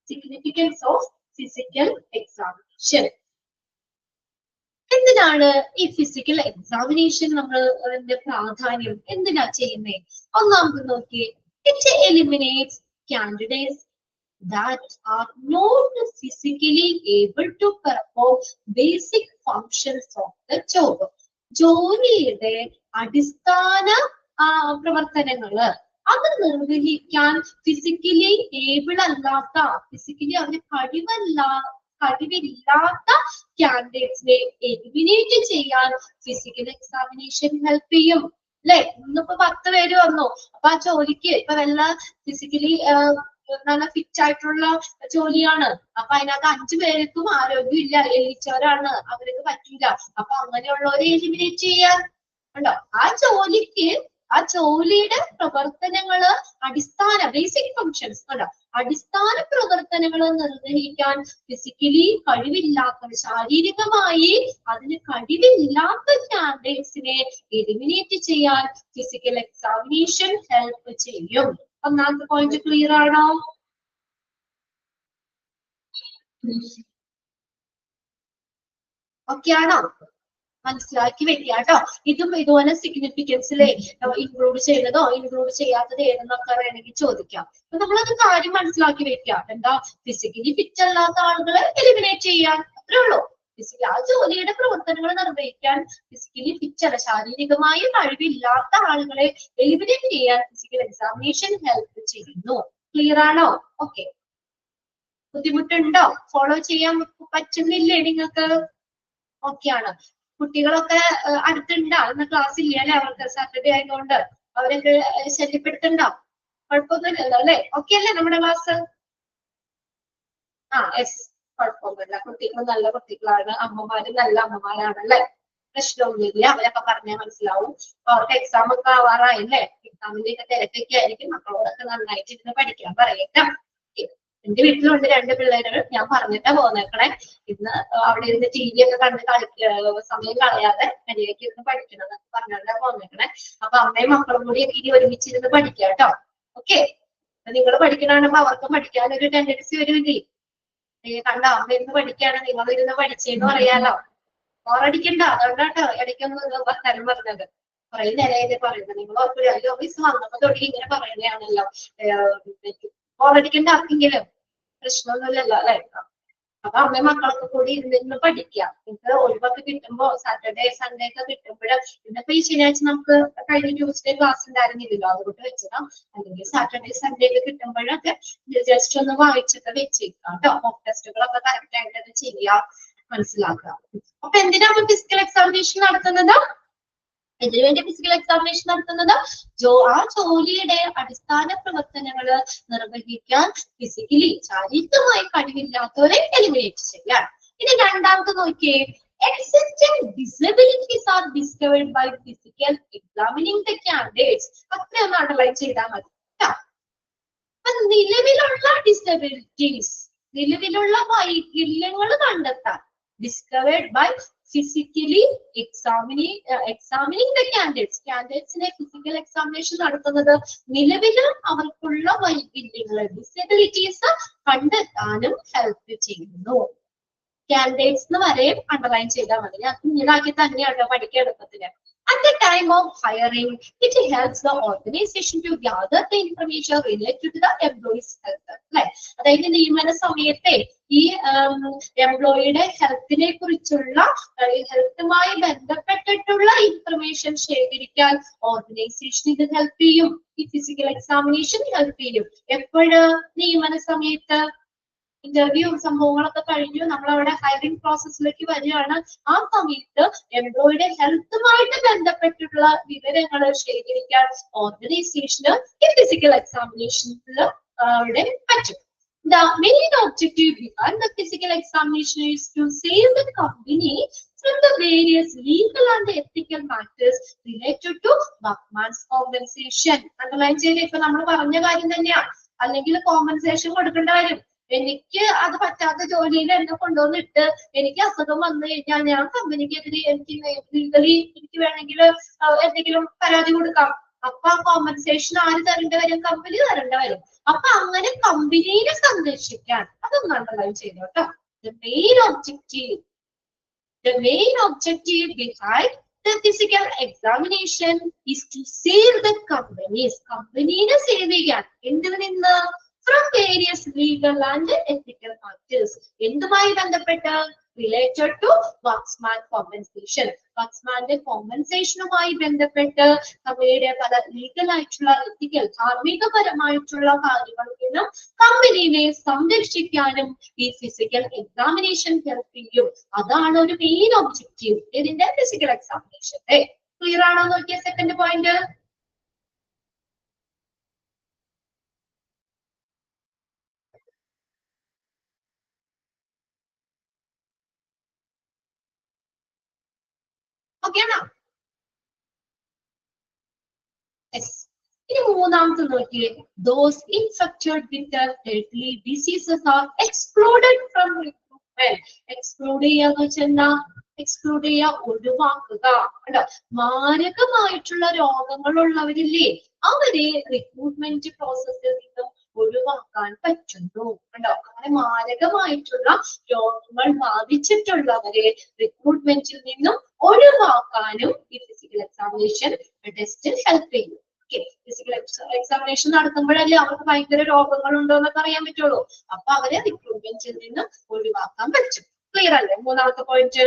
Significance of physical examination. എന്തിനാണ് ഈ ഫിസിക്കൽ എക്സാമിനേഷൻ നമ്മളിന്റെ പ്രാധാന്യം എന്തിനാ ചെയ്യുന്നത്? ഒന്നാമത് നോക്കിയേ, it eliminates candidates that are not physically able to perform basic functions of the job. ജോലിയുടെ അടിസ്ഥാന പ്രവർത്തനങ്ങള് അത് നിർവഹിക്കാൻ ഫിസിക്കലി ഏബിൾ അല്ലാത്ത, ഫിസിക്കലി അവന് കഴിവില്ലാത്ത കാൻഡിഡേറ്റ്സിനെ എലിമിനേറ്റ് ചെയ്യാൻ ഫിസിക്കൽ എക്സാമിനേഷൻ ഹെൽപ്പ് ചെയ്യും അല്ലെ. ഇന്നിപ്പോ 10 പേര് വന്നു, അപ്പൊ ആ ജോലിക്ക് ഇപ്പൊ വല്ല ഫിസിക്കലി നല്ല ഫിറ്റ് ആയിട്ടുള്ള ജോലിയാണ്, അപ്പൊ അതിനകത്ത് 5 പേർക്കും ആരോഗ്യം ഇല്ല, എലിച്ചവരാണ്, അവർക്ക് പറ്റില്ല. അപ്പൊ അങ്ങനെയുള്ളവരെ എലിമിനേറ്റ് ചെയ്യാൻ ഉണ്ടോ? ആ ജോലിയുടെ പ്രവർത്തനങ്ങള് അടിസ്ഥാന ബേസിക് ഫങ്ഷൻസ് ഉണ്ടോ, അടിസ്ഥാന പ്രവർത്തനങ്ങൾ നിർവഹിക്കാൻ ഫിസിക്കലി കഴിവില്ലാത്ത, ശാരീരികമായി അതിന് കഴിവില്ലാത്ത കാൻഡിഡേറ്റ്സിനെ എലിമിനേറ്റ് ചെയ്യാൻ ഫിസിക്കൽ എക്സാമിനേഷൻ ഹെൽപ്പ് ചെയ്യും. ഒന്നാമത്തെ പോയിന്റ് ക്ലിയർ ആണോ? ഓക്കെ ആണോ? മനസ്സിലാക്കി വെക്കുക കേട്ടോ. ഇതും ഇതുപോലെ സിഗ്നിഫിക്കൻസിലെ ഇൻക്ലൂഡ് ചെയ്യുന്നതോ ഇൻക്ലൂഡ് ചെയ്യാത്തത് ഏതെന്നൊക്കെ വേണമെങ്കിൽ ചോദിക്കാം. അപ്പൊ നമ്മളത് കാര്യം മനസ്സിലാക്കി വെക്കുക. എന്താ, ഫിസിക്കലി ഫിറ്റ് അല്ലാത്ത ആളുകളെ എലിമിനേറ്റ് ചെയ്യാൻ, അത്രേ ഉള്ളൂ. ആ ജോലിയുടെ പ്രവർത്തനങ്ങൾ നിർവഹിക്കാൻ ഫിസിക്കലി ഫിറ്റ് അല്ല, ശാരീരികമായി കഴിവില്ലാത്ത ആളുകളെ എലിമിനേറ്റ് ചെയ്യാൻ ഫിസിക്കൽ എക്സാമിനേഷൻ ഹെൽപ്പ് ചെയ്യുന്നു. ക്ലിയർ ആണോ? ഓക്കെ. ബുദ്ധിമുട്ടുണ്ടോ? ഫോളോ ചെയ്യാൻ പറ്റുന്നില്ലേ നിങ്ങൾക്ക്? ഓക്കെ ആണ്. കുട്ടികളൊക്കെ അടുത്തുണ്ടോ? ഇന്ന് ക്ലാസ് ഇല്ല അല്ലെ, അവർക്ക് സാറ്റർഡേ ആയതുകൊണ്ട് അവരൊക്കെ ശല്യപ്പെടുത്തുണ്ടോ? കുഴപ്പമൊന്നുമില്ലല്ലോ അല്ലെ? ഓക്കെ അല്ലേ നമ്മുടെ ക്ലാസ്? യെസ്, കുഴപ്പമൊന്നുമില്ല. കുട്ടികൾ നല്ല കുട്ടികളാണ്, അമ്മമാര് നല്ല അമ്മമാരാണ് അല്ലെ, പ്രശ്നമൊന്നുമില്ല. അവരൊക്കെ പറഞ്ഞാൽ മനസ്സിലാവും. അവർക്ക് എക്സാം ഒക്കെ ആവാറായില്ലേ, എക്സാമിന്റെ ഒക്കെ തിരക്കൊക്കെ ആയിരിക്കും. മക്കളോടൊക്കെ നന്നായിട്ട് ഇരുന്ന് പഠിക്കാൻ പറയട്ടെ. എന്റെ വീട്ടിലുണ്ട് 2 പിള്ളേര്, ഞാൻ പറഞ്ഞിട്ടാ പോന്നേക്കണേ. ഇന്ന് അവിടെ ഇരുന്ന് TV ഒക്കെ കണ്ട് സമയം കളയാതെ മര്യാദയ്ക്ക് ഇരുന്ന് പഠിക്കണം എന്നൊക്കെ പറഞ്ഞിട്ടാ പോന്നേക്കണേ. അപ്പൊ അമ്മയും മക്കളും കൂടി ഇനി ഒരുമിച്ചിരുന്ന് പഠിക്കാം കേട്ടോ. ഓക്കെ. നിങ്ങൾ പഠിക്കണാകുമ്പോ അവർക്കും പഠിക്കാനൊരു ടെൻഡൻസി വരില്ലേ? കണ്ട അമ്മ ഇരുന്ന് പഠിക്കാണ്, നിങ്ങൾ ഇരുന്ന് പഠിച്ചേന്ന് പറയാലോ. ബോറടിക്കണ്ട, അതുകൊണ്ടാട്ടോ ഇടയ്ക്കൊന്ന് വർത്താനം പറഞ്ഞത്. കുറെ നേരമായിട്ട് പറയുന്നത് നിങ്ങൾ ഓർക്കില്ല, അയ്യോ മിസ് വന്നപ്പോ തൊട്ട് ഇങ്ങനെ പറയുന്നതാണല്ലോ. ബോറടിക്കണ്ട ആർക്കെങ്കിലും, പ്രശ്നമൊന്നുമില്ലല്ലോ അല്ലെ? അപ്പൊ അമ്മയും മക്കളൊക്കെ കൂടി ഇരുന്ന് പഠിക്കുക. നിങ്ങൾക്ക് ഒഴിവൊക്കെ കിട്ടുമ്പോ സാറ്റർഡേ സൺഡേ ഒക്കെ കിട്ടുമ്പോഴ്, ഇന്നിപ്പോ ഈ ശനിയാഴ്ച നമുക്ക് കഴിഞ്ഞ ട്യൂസ്ഡേ ക്ലാസ് ഉണ്ടായിരുന്നില്ലല്ലോ, അതുകൊണ്ട് വെച്ചതാ. അല്ലെങ്കിൽ സാറ്റർഡേ സൺഡേ ഒക്കെ കിട്ടുമ്പോഴൊക്കെ ജസ്റ്റ് ഒന്ന് വായിച്ചിട്ട് വെച്ചേക്കാം കേട്ടോ. മോക്ക് ടെസ്റ്റുകളൊക്കെ കറക്റ്റ് ആയിട്ട് ചെയ്യുക, മനസ്സിലാക്കുക. അപ്പൊ എന്തിനാണ് ഫിസിക്കൽ എക്സാമിനേഷൻ നടത്തുന്നത്? ഇതിനു വേണ്ടി ഫിസിക്കൽ എക്സാമിനേഷൻ നടത്തുന്നത് ആ ജോലിയുടെ അടിസ്ഥാന പ്രവർത്തനങ്ങൾ നിർവഹിക്കാൻ ഫിസിക്കലി ശാരീരികമായി കഴിവില്ലാത്തവരെ എലിമിനേറ്റ് ചെയ്യാൻ. ഇനി രണ്ടാമത് നോക്കിയേ, existing disabilities are discovered by physical examining the candidates. അത്രയൊന്ന് അണ്ടർലൈൻ ചെയ്താൽ മതി. നിലവിലുള്ള ഡിസബിലിറ്റീസ്, നിലവിലുള്ള വൈകല്യങ്ങൾ കണ്ടെത്താൻ discovered by physically examining the candidates. കാൻഡിഡേറ്റ്സിനെ ഫിസിക്കൽ എക്സാമിനേഷൻ നടത്തുന്നത് നിലവിൽ അവർക്കുള്ള വൈകല്യങ്ങൾ, ഡിസബിലിറ്റീസ് കണ്ടെത്താനും ഹെൽപ്പ് ചെയ്യുന്നു. കാൻഡിഡേറ്റ്സ് എന്ന് വരെയും അണ്ടർലൈൻ ചെയ്താൽ മതി. ഞാൻ കുഞ്ഞിലാക്കി തന്നെയാണ് പഠിക്കാൻ എളുപ്പത്തിന്. At the time of hiring, it helps the organization to gather the information related to the employee's health. Right? അതായത് നിയമന സമയത്തെ ഈ എംപ്ലോയിയുടെ ഹെൽത്തിനെ കുറിച്ചുള്ള, ഹെൽത്തുമായി ബന്ധപ്പെട്ടിട്ടുള്ള ഇൻഫർമേഷൻ ശേഖരിക്കാൻ ഓർഗനൈസേഷൻ ഇത് ഹെൽപ്പ് ചെയ്യും. ഈ ഫിസിക്കൽ എക്സാമിനേഷൻ ഹെൽപ്പ് ചെയ്യും. എപ്പോഴ്? നിയമന സമയത്ത്. ഇന്റർവ്യൂ സംഭവങ്ങളൊക്കെ കഴിഞ്ഞു നമ്മൾ അവിടെ ഹയറിംഗ് പ്രോസസ്സിലേക്ക് വരികയാണ്. ആ സമയത്ത് എംപ്ലോയിയുടെ ഹെൽത്തുമായിട്ട് ബന്ധപ്പെട്ടിട്ടുള്ള വിവരങ്ങൾ ശേഖരിക്കാൻ ഓർഗനൈസേഷന് ഈ ഫിസിക്കൽ എക്സാമിനേഷനിൽ പറ്റും. The main objective behind the physical examination is to save the company from the various legal and ethical matters related to workman's compensation. Underline ചെയ്ത് ഇപ്പൊ നമ്മൾ പറഞ്ഞ കാര്യം തന്നെയാണ്. അല്ലെങ്കിൽ കോമ്പൻസേഷൻ കൊടുക്കേണ്ട വരും. എനിക്ക് അത് പറ്റാത്ത ജോലിയിൽ എന്നെ കൊണ്ടുവന്നിട്ട് എനിക്ക് അസുഖം വന്നു കഴിഞ്ഞാൽ ഞാൻ കമ്പനിക്കെതിരെ എനിക്ക് ലീഗലി എനിക്ക് വേണമെങ്കിൽ എന്തെങ്കിലും പരാതി കൊടുക്കാം. അപ്പൊ ആ കോമ്പൻസേഷൻ ആര് തരേണ്ടി വരും? കമ്പനി തരേണ്ടി വരും. അപ്പൊ അങ്ങനെ കമ്പനിയെ സംരക്ഷിക്കാൻ അതൊന്നും അണ്ടർലൈൻ ചെയ്തു കേട്ടോ. The main objective behind the physical examination is to save the companies. കമ്പനിയെ സേവ് ചെയ്യാൻ. എന്തിൽ നിന്ന്? From various legal and ethical matters. എന്തുമായി ബന്ധപ്പെട്ട്? Related to workman compensation. വർക്ക്മാന്റെ കോമ്പൻസേഷനുമായി ബന്ധപ്പെട്ട് കമ്പനിയുടെ പല ലീഗൽ ആയിട്ടുള്ള, എത്തിക്കൽ, ധാർമ്മികപരമായിട്ടുള്ള കാര്യങ്ങളിൽ നിന്നും കമ്പനിയെ സംരക്ഷിക്കാനും ഈ ഫിസിക്കൽ എക്സാമിനേഷൻ ഹെൽപ്പ് ചെയ്യും. അതാണ് ഒരു മെയിൻ ഒബ്ജക്റ്റീവ് ഇതിന്റെ ഫിസിക്കൽ എക്സാമിനേഷന്റെ. ക്ലിയർ ആണോ നോക്കിയ സെക്കൻഡ് പോയിന്റ്? ഓക്കെ ആണോ? ഇനി മൂന്നാമത്തെ നോക്കിയേ, those infected with the deadly diseases are excluded from recruitment. Exclude ചെയ്യാന്ന് വെച്ചാൽ എക്സ്ക്ലൂഡ് ചെയ്യുക, ഒഴിവാക്കുക. കേട്ടോ, മാരകമായിട്ടുള്ള രോഗങ്ങളുള്ളവരില്ലേ അവരെ റിക്രൂട്ട്മെന്റ് പ്രോസസ്സിൽ നിന്നും ഒഴിവാക്കാൻ പറ്റുന്നു. കണ്ടോ, അങ്ങനെ മാരകമായിട്ടുള്ള രോഗങ്ങൾ ബാധിച്ചിട്ടുള്ളവരെ റിക്രൂട്ട്മെന്റിൽ നിന്നും ഒഴിവാക്കാനും ഈ ഫിസിക്കൽ എക്സാമിനേഷൻ ടെസ്റ്റ് ഹെൽപ്പ് ചെയ്യും. ഫിസിക്കൽ എക്സാമിനേഷൻ നടത്തുമ്പോഴല്ലേ അവർക്ക് ഭയങ്കര രോഗങ്ങൾ ഉണ്ടോ എന്നൊക്കെ അറിയാൻ പറ്റുള്ളൂ. അപ്പൊ അവരെ റിക്രൂട്ട്മെന്റിൽ നിന്ന് ഒഴിവാക്കാൻ പറ്റും. ക്ലിയർ അല്ലേ മൂന്നാമത്തെ പോയിന്റ്?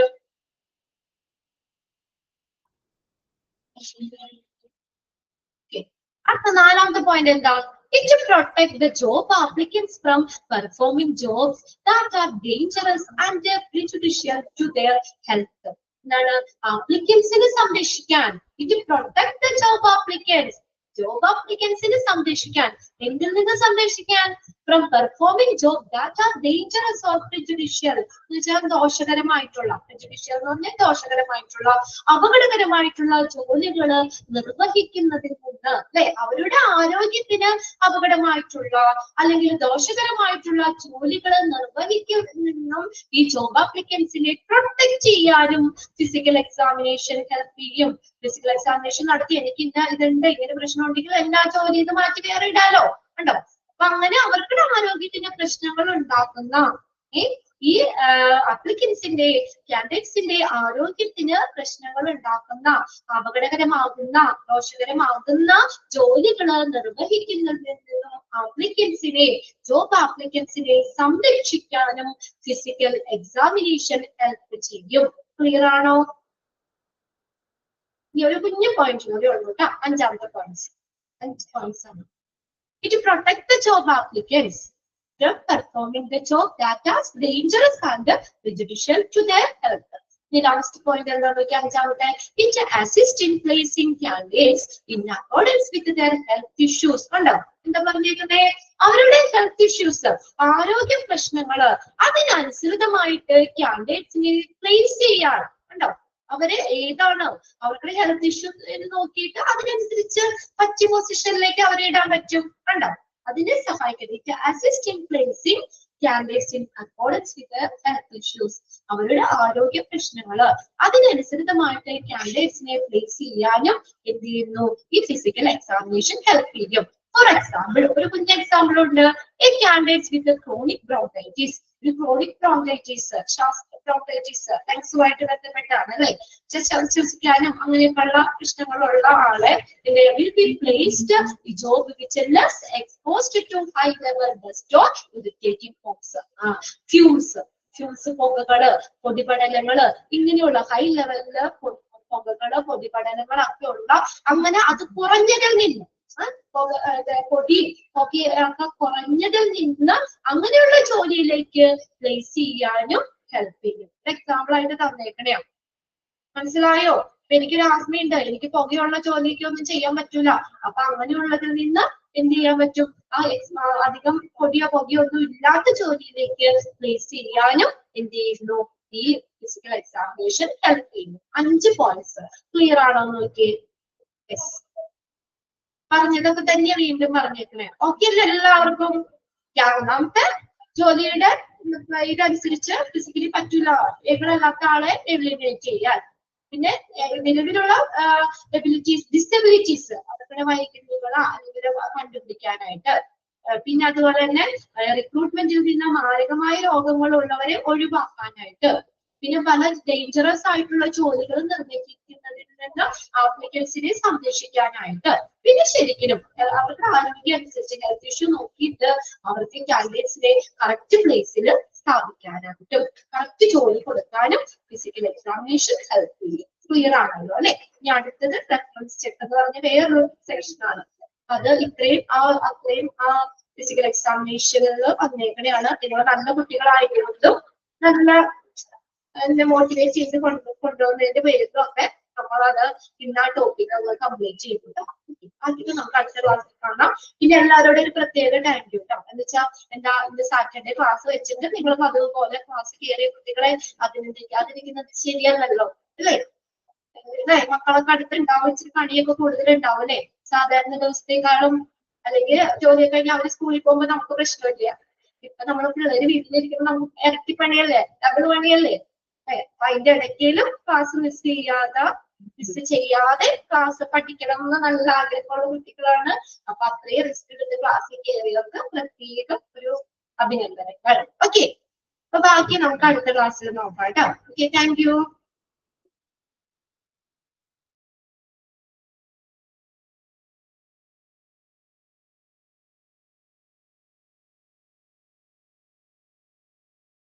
അടുത്ത നാലാമത്തെ പോയിന്റ് എന്താ? It protect the job applicants from performing jobs that are dangerous and prejudicial to their health. എന്താണ്? ആപ്ലിക്കൻസിനെ സംരക്ഷിക്കാൻ. It protect the job applicants. Job ആപ്ലിക്കൻസിനെ സംരക്ഷിക്കാൻ. എന്തിൽ നിന്ന് സംരക്ഷിക്കാൻ? From performing jobs that are dangerous or prejudicial. എന്ന് വെച്ചാൽ ദോഷകരമായിട്ടുള്ള, prejudicial എന്ന് പറഞ്ഞാൽ ദോഷകരമായിട്ടുള്ള, അപകടകരമായിട്ടുള്ള ജോലികൾ നിർവഹിക്കുന്നതിൽ നിന്ന്, അല്ലെ, അവരുടെ ആരോഗ്യത്തിന് അപകടമായിട്ടുള്ള അല്ലെങ്കിൽ ദോഷകരമായിട്ടുള്ള ജോലികൾ നിർവഹിക്കുന്നതിനും ഈ ജോബ് ആപ്ലിക്കൻസിനെ പ്രൊട്ടക്ട് ചെയ്യാനും ഫിസിക്കൽ എക്സാമിനേഷൻ ഹെൽപ്പ് ചെയ്യും. ഫിസിക്കൽ എക്സാമിനേഷൻ നടത്തി എനിക്ക് ഇതുണ്ട്, ഇങ്ങനെ പ്രശ്നം ഉണ്ടെങ്കിൽ എല്ലാ ജോലിയിൽ നിന്ന് മാറ്റി വേറെ ഇടാലോ. കണ്ടോ? അപ്പൊ അങ്ങനെ അവർക്ക് ആരോഗ്യത്തിന് പ്രശ്നങ്ങൾ ഉണ്ടാക്കുന്ന ഈ അപ്ലിക്കൻസിന്റെ കാൻഡിഡേറ്റ്സിന്റെ ആരോഗ്യത്തിന് പ്രശ്നങ്ങൾ ഉണ്ടാക്കുന്ന അപകടകരമാകുന്ന ദോഷകരമാകുന്ന ജോലികൾ നിർവഹിക്കുന്നതിൽ നിന്നും ജോബ് ആപ്ലിക്കൻസിനെ സംരക്ഷിക്കാനും ഫിസിക്കൽ എക്സാമിനേഷൻ ഹെൽപ്പ് ചെയ്യും. ക്ലിയർ ആണോ? ഈ ഒരു കുഞ്ഞു പോയിന്റ് കൂടി ഉള്ളൂ കേട്ടോ. അഞ്ചാമത്തെ പോയിന്റ്സ് 5 points ആണ്. It protects the job applicants from performing the job that is dangerous and prejudicial to their health. The last point എന്താണെന്ന് നോക്കിയാൽ അഞ്ചാമത്തെ, it assists in placing candidates in accordance with their health issues. കണ്ടോ എന്താ പറഞ്ഞേക്കുന്നേ? അവരുടെ health issues, ആരോഗ്യ പ്രശ്നങ്ങള് അതിനനുസൃതമായിട്ട് കാൻഡിഡേറ്റ്സിനെ place ചെയ്യാൻ. കണ്ടോ? അവര് ഏതാണ് അവരുടെ ഹെൽത്ത് ഇഷ്യൂ എന്ന് നോക്കിയിട്ട് അതിനനുസരിച്ച് പറ്റിയ പൊസിഷനിലേക്ക് അവരെ ഇടാൻ പറ്റും. കണ്ടോ? അതിനെ സഹായിക്കുന്നത് assist in placing candidates in accordance with health issues. അവരുടെ ആരോഗ്യ പ്രശ്നങ്ങള് അതിനനുസൃതമായിട്ട് കാൻഡിഡേറ്റ്സിനെ പ്ലേസ് ചെയ്യാനും എന്ത് ചെയ്യുന്നു? ഈ ഫിസിക്കൽ എക്സാമിനേഷൻ ഹെൽപ്പ് ചെയ്യും. ഫോർ എക്സാമ്പിൾ, ഒരു കുഞ്ഞ് എക്സാമ്പിൾ ഉണ്ട്. A candidates with chronic bronchitis. ഒരു ക്രോണിക് ബ്രോങ്കൈറ്റിസ് ലങ്സുമായിട്ട് ബന്ധപ്പെട്ടാണ് അല്ലെ, ശ്വസിക്കാനും അങ്ങനെയൊക്കെയുള്ള പ്രശ്നങ്ങളുള്ള ആളെ will be placed in job which is less exposed to high level dust or irritating fumes. പുകകള്, പൊടിപടലങ്ങള്, ഇങ്ങനെയുള്ള ഹൈ ലെവലില് പുകകള്, പൊടിപടലങ്ങളൊക്കെ ഉള്ള അങ്ങനെ അത് കുറഞ്ഞതിൽ നിന്ന് പൊടിയൊക്കെ കുറഞ്ഞതിൽ നിന്ന് അങ്ങനെയുള്ള ജോലിയിലേക്ക് പ്ലേസ് ചെയ്യാനും ഹെൽപ്പ് ചെയ്യും. എക്സാമ്പിൾ ആയിട്ട് തന്നേക്കണേ. മനസ്സിലായോ? അപ്പൊ എനിക്കൊരു ആസ്മയുണ്ട്, എനിക്ക് പുകയുള്ള ജോലിക്കൊന്നും ചെയ്യാൻ പറ്റൂല. അപ്പൊ അങ്ങനെയുള്ളതിൽ നിന്ന് എന്ത് ചെയ്യാൻ പറ്റും? അധികം പൊടിയോ ഒന്നും ഇല്ലാത്ത ജോലിയിലേക്ക് പ്ലേസ് ചെയ്യാനും എന്ത് ചെയ്യുന്നു? ഈ ഫിസിക്കൽ എക്സാമിനേഷൻ ഹെൽപ്പ് ചെയ്യുന്നു. 5 പോയിന്റ്സ് ക്ലിയർ ആണോ നോക്കിയേ? യെസ്, പറഞ്ഞതൊക്കെ തന്നെ വീണ്ടും പറഞ്ഞേക്കണേ. ഓക്കെ അല്ലേ എല്ലാവർക്കും? ഒന്നാമത്തെ ജോലിയുടെ ഇതനുസരിച്ച് ഫിസിക്കലി പറ്റൂല എവിടെയല്ലാത്ത ആളെ എലിമിനേറ്റ് ചെയ്യാൻ. പിന്നെ നിലവിലുള്ള ഡിസബിലിറ്റീസ് അതൊക്കെ വൈകല്യങ്ങളോ അല്ലെങ്കിൽ കണ്ടുപിടിക്കാനായിട്ട്. പിന്നെ അതുപോലെ തന്നെ റിക്രൂട്ട്മെന്റിൽ നിന്ന് മാരകമായ രോഗങ്ങളുള്ളവരെ ഒഴിവാക്കാനായിട്ട്. പിന്നെ പല ഡേഞ്ചറസ് ആയിട്ടുള്ള ജോലികൾ നിർവഹിക്കുന്നതിൽ നിന്ന് ആപ്ലിക്കൻസിനെ സംരക്ഷിക്കാനായിട്ട്. പിന്നെ ശരിക്കും അവരുടെ ആരോഗ്യം അനുസരിച്ച് ഹെൽത്ത് ഇഷ്യൂ നോക്കിയിട്ട് അവർക്ക് കാൻഡിഡേറ്റ്സിനെ കറക്റ്റ് പ്ലേസിൽ സ്ഥാപിക്കാനായിട്ടും കറക്റ്റ് ജോലി കൊടുക്കാനും ഫിസിക്കൽ എക്സാമിനേഷൻ ഹെൽപ്പ് ചെയ്യും. ക്ലിയർ ആണല്ലോ അല്ലെ? ഇനി അടുത്തത് റെഫറൻസ് ചെക്ക് എന്ന് പറഞ്ഞ വേറൊരു സെക്ഷനാണ്. അത് അത്രയും ഫിസിക്കൽ എക്സാമിനേഷനിൽ വന്നേക്കണെയാണ്. നിങ്ങൾ നല്ല കുട്ടികളായതുകൊണ്ടും നല്ല മോട്ടിവേറ്റ് ചെയ്ത് കൊണ്ടുവന്നതിന്റെ പേരിലും ഒക്കെ നമ്മളത് ഇന്ന് ആ ടോപ്പിക് കംപ്ലീറ്റ് ചെയ്തിട്ട് അതിന് നമുക്ക് അടുത്ത ക്ലാസ്സിൽ കാണാം. പിന്നെ എല്ലാവരോടും ഒരു പ്രത്യേക താങ്ക് യു കേട്ടോ. എന്ന് വെച്ചാൽ ഇന്ന് സാറ്റർഡേ ക്ലാസ് വെച്ചിട്ട് നിങ്ങളും അതുപോലെ ക്ലാസ് കയറിയ കുട്ടികളെ അതിരിക്കുന്നത് ശരിയല്ലല്ലോ അല്ലേ? മക്കളൊക്കെ അടുത്തുണ്ടാവും, ഇച്ചിരി പണിയൊക്കെ കൂടുതലുണ്ടാവും അല്ലെ? സാധാരണ ദിവസത്തെക്കാളും അല്ലെങ്കിൽ ജോലിയൊക്കെ കഴിഞ്ഞാൽ അവര് സ്കൂളിൽ പോകുമ്പോ നമുക്ക് പ്രശ്നമില്ല. ഇപ്പൊ നമ്മള് പിള്ളേര് വീട്ടിലിരിക്കുമ്പോ നമുക്ക് ഇരട്ടി പണിയല്ലേ, ഡബിൾ പണിയല്ലേ? അപ്പൊ അതിന്റെ ഇടയ്ക്കലും ക്ലാസ് മിസ് ചെയ്യാതെ ക്ലാസ് പഠിക്കണം എന്ന് നല്ല ആഗ്രഹമുള്ള കുട്ടികളാണ്. അപ്പൊ അത്രയും റിസ്ക് എടുത്ത് ക്ലാസ്സിൽ കയറിയവർക്ക് പ്രത്യേകം ഒരു അഭിനന്ദനങ്ങൾ. ഓക്കെ, അപ്പൊ ബാക്കി നമുക്ക് അടുത്ത ക്ലാസ്സിൽ നോക്കാം കേട്ടോ. Okay, thank you.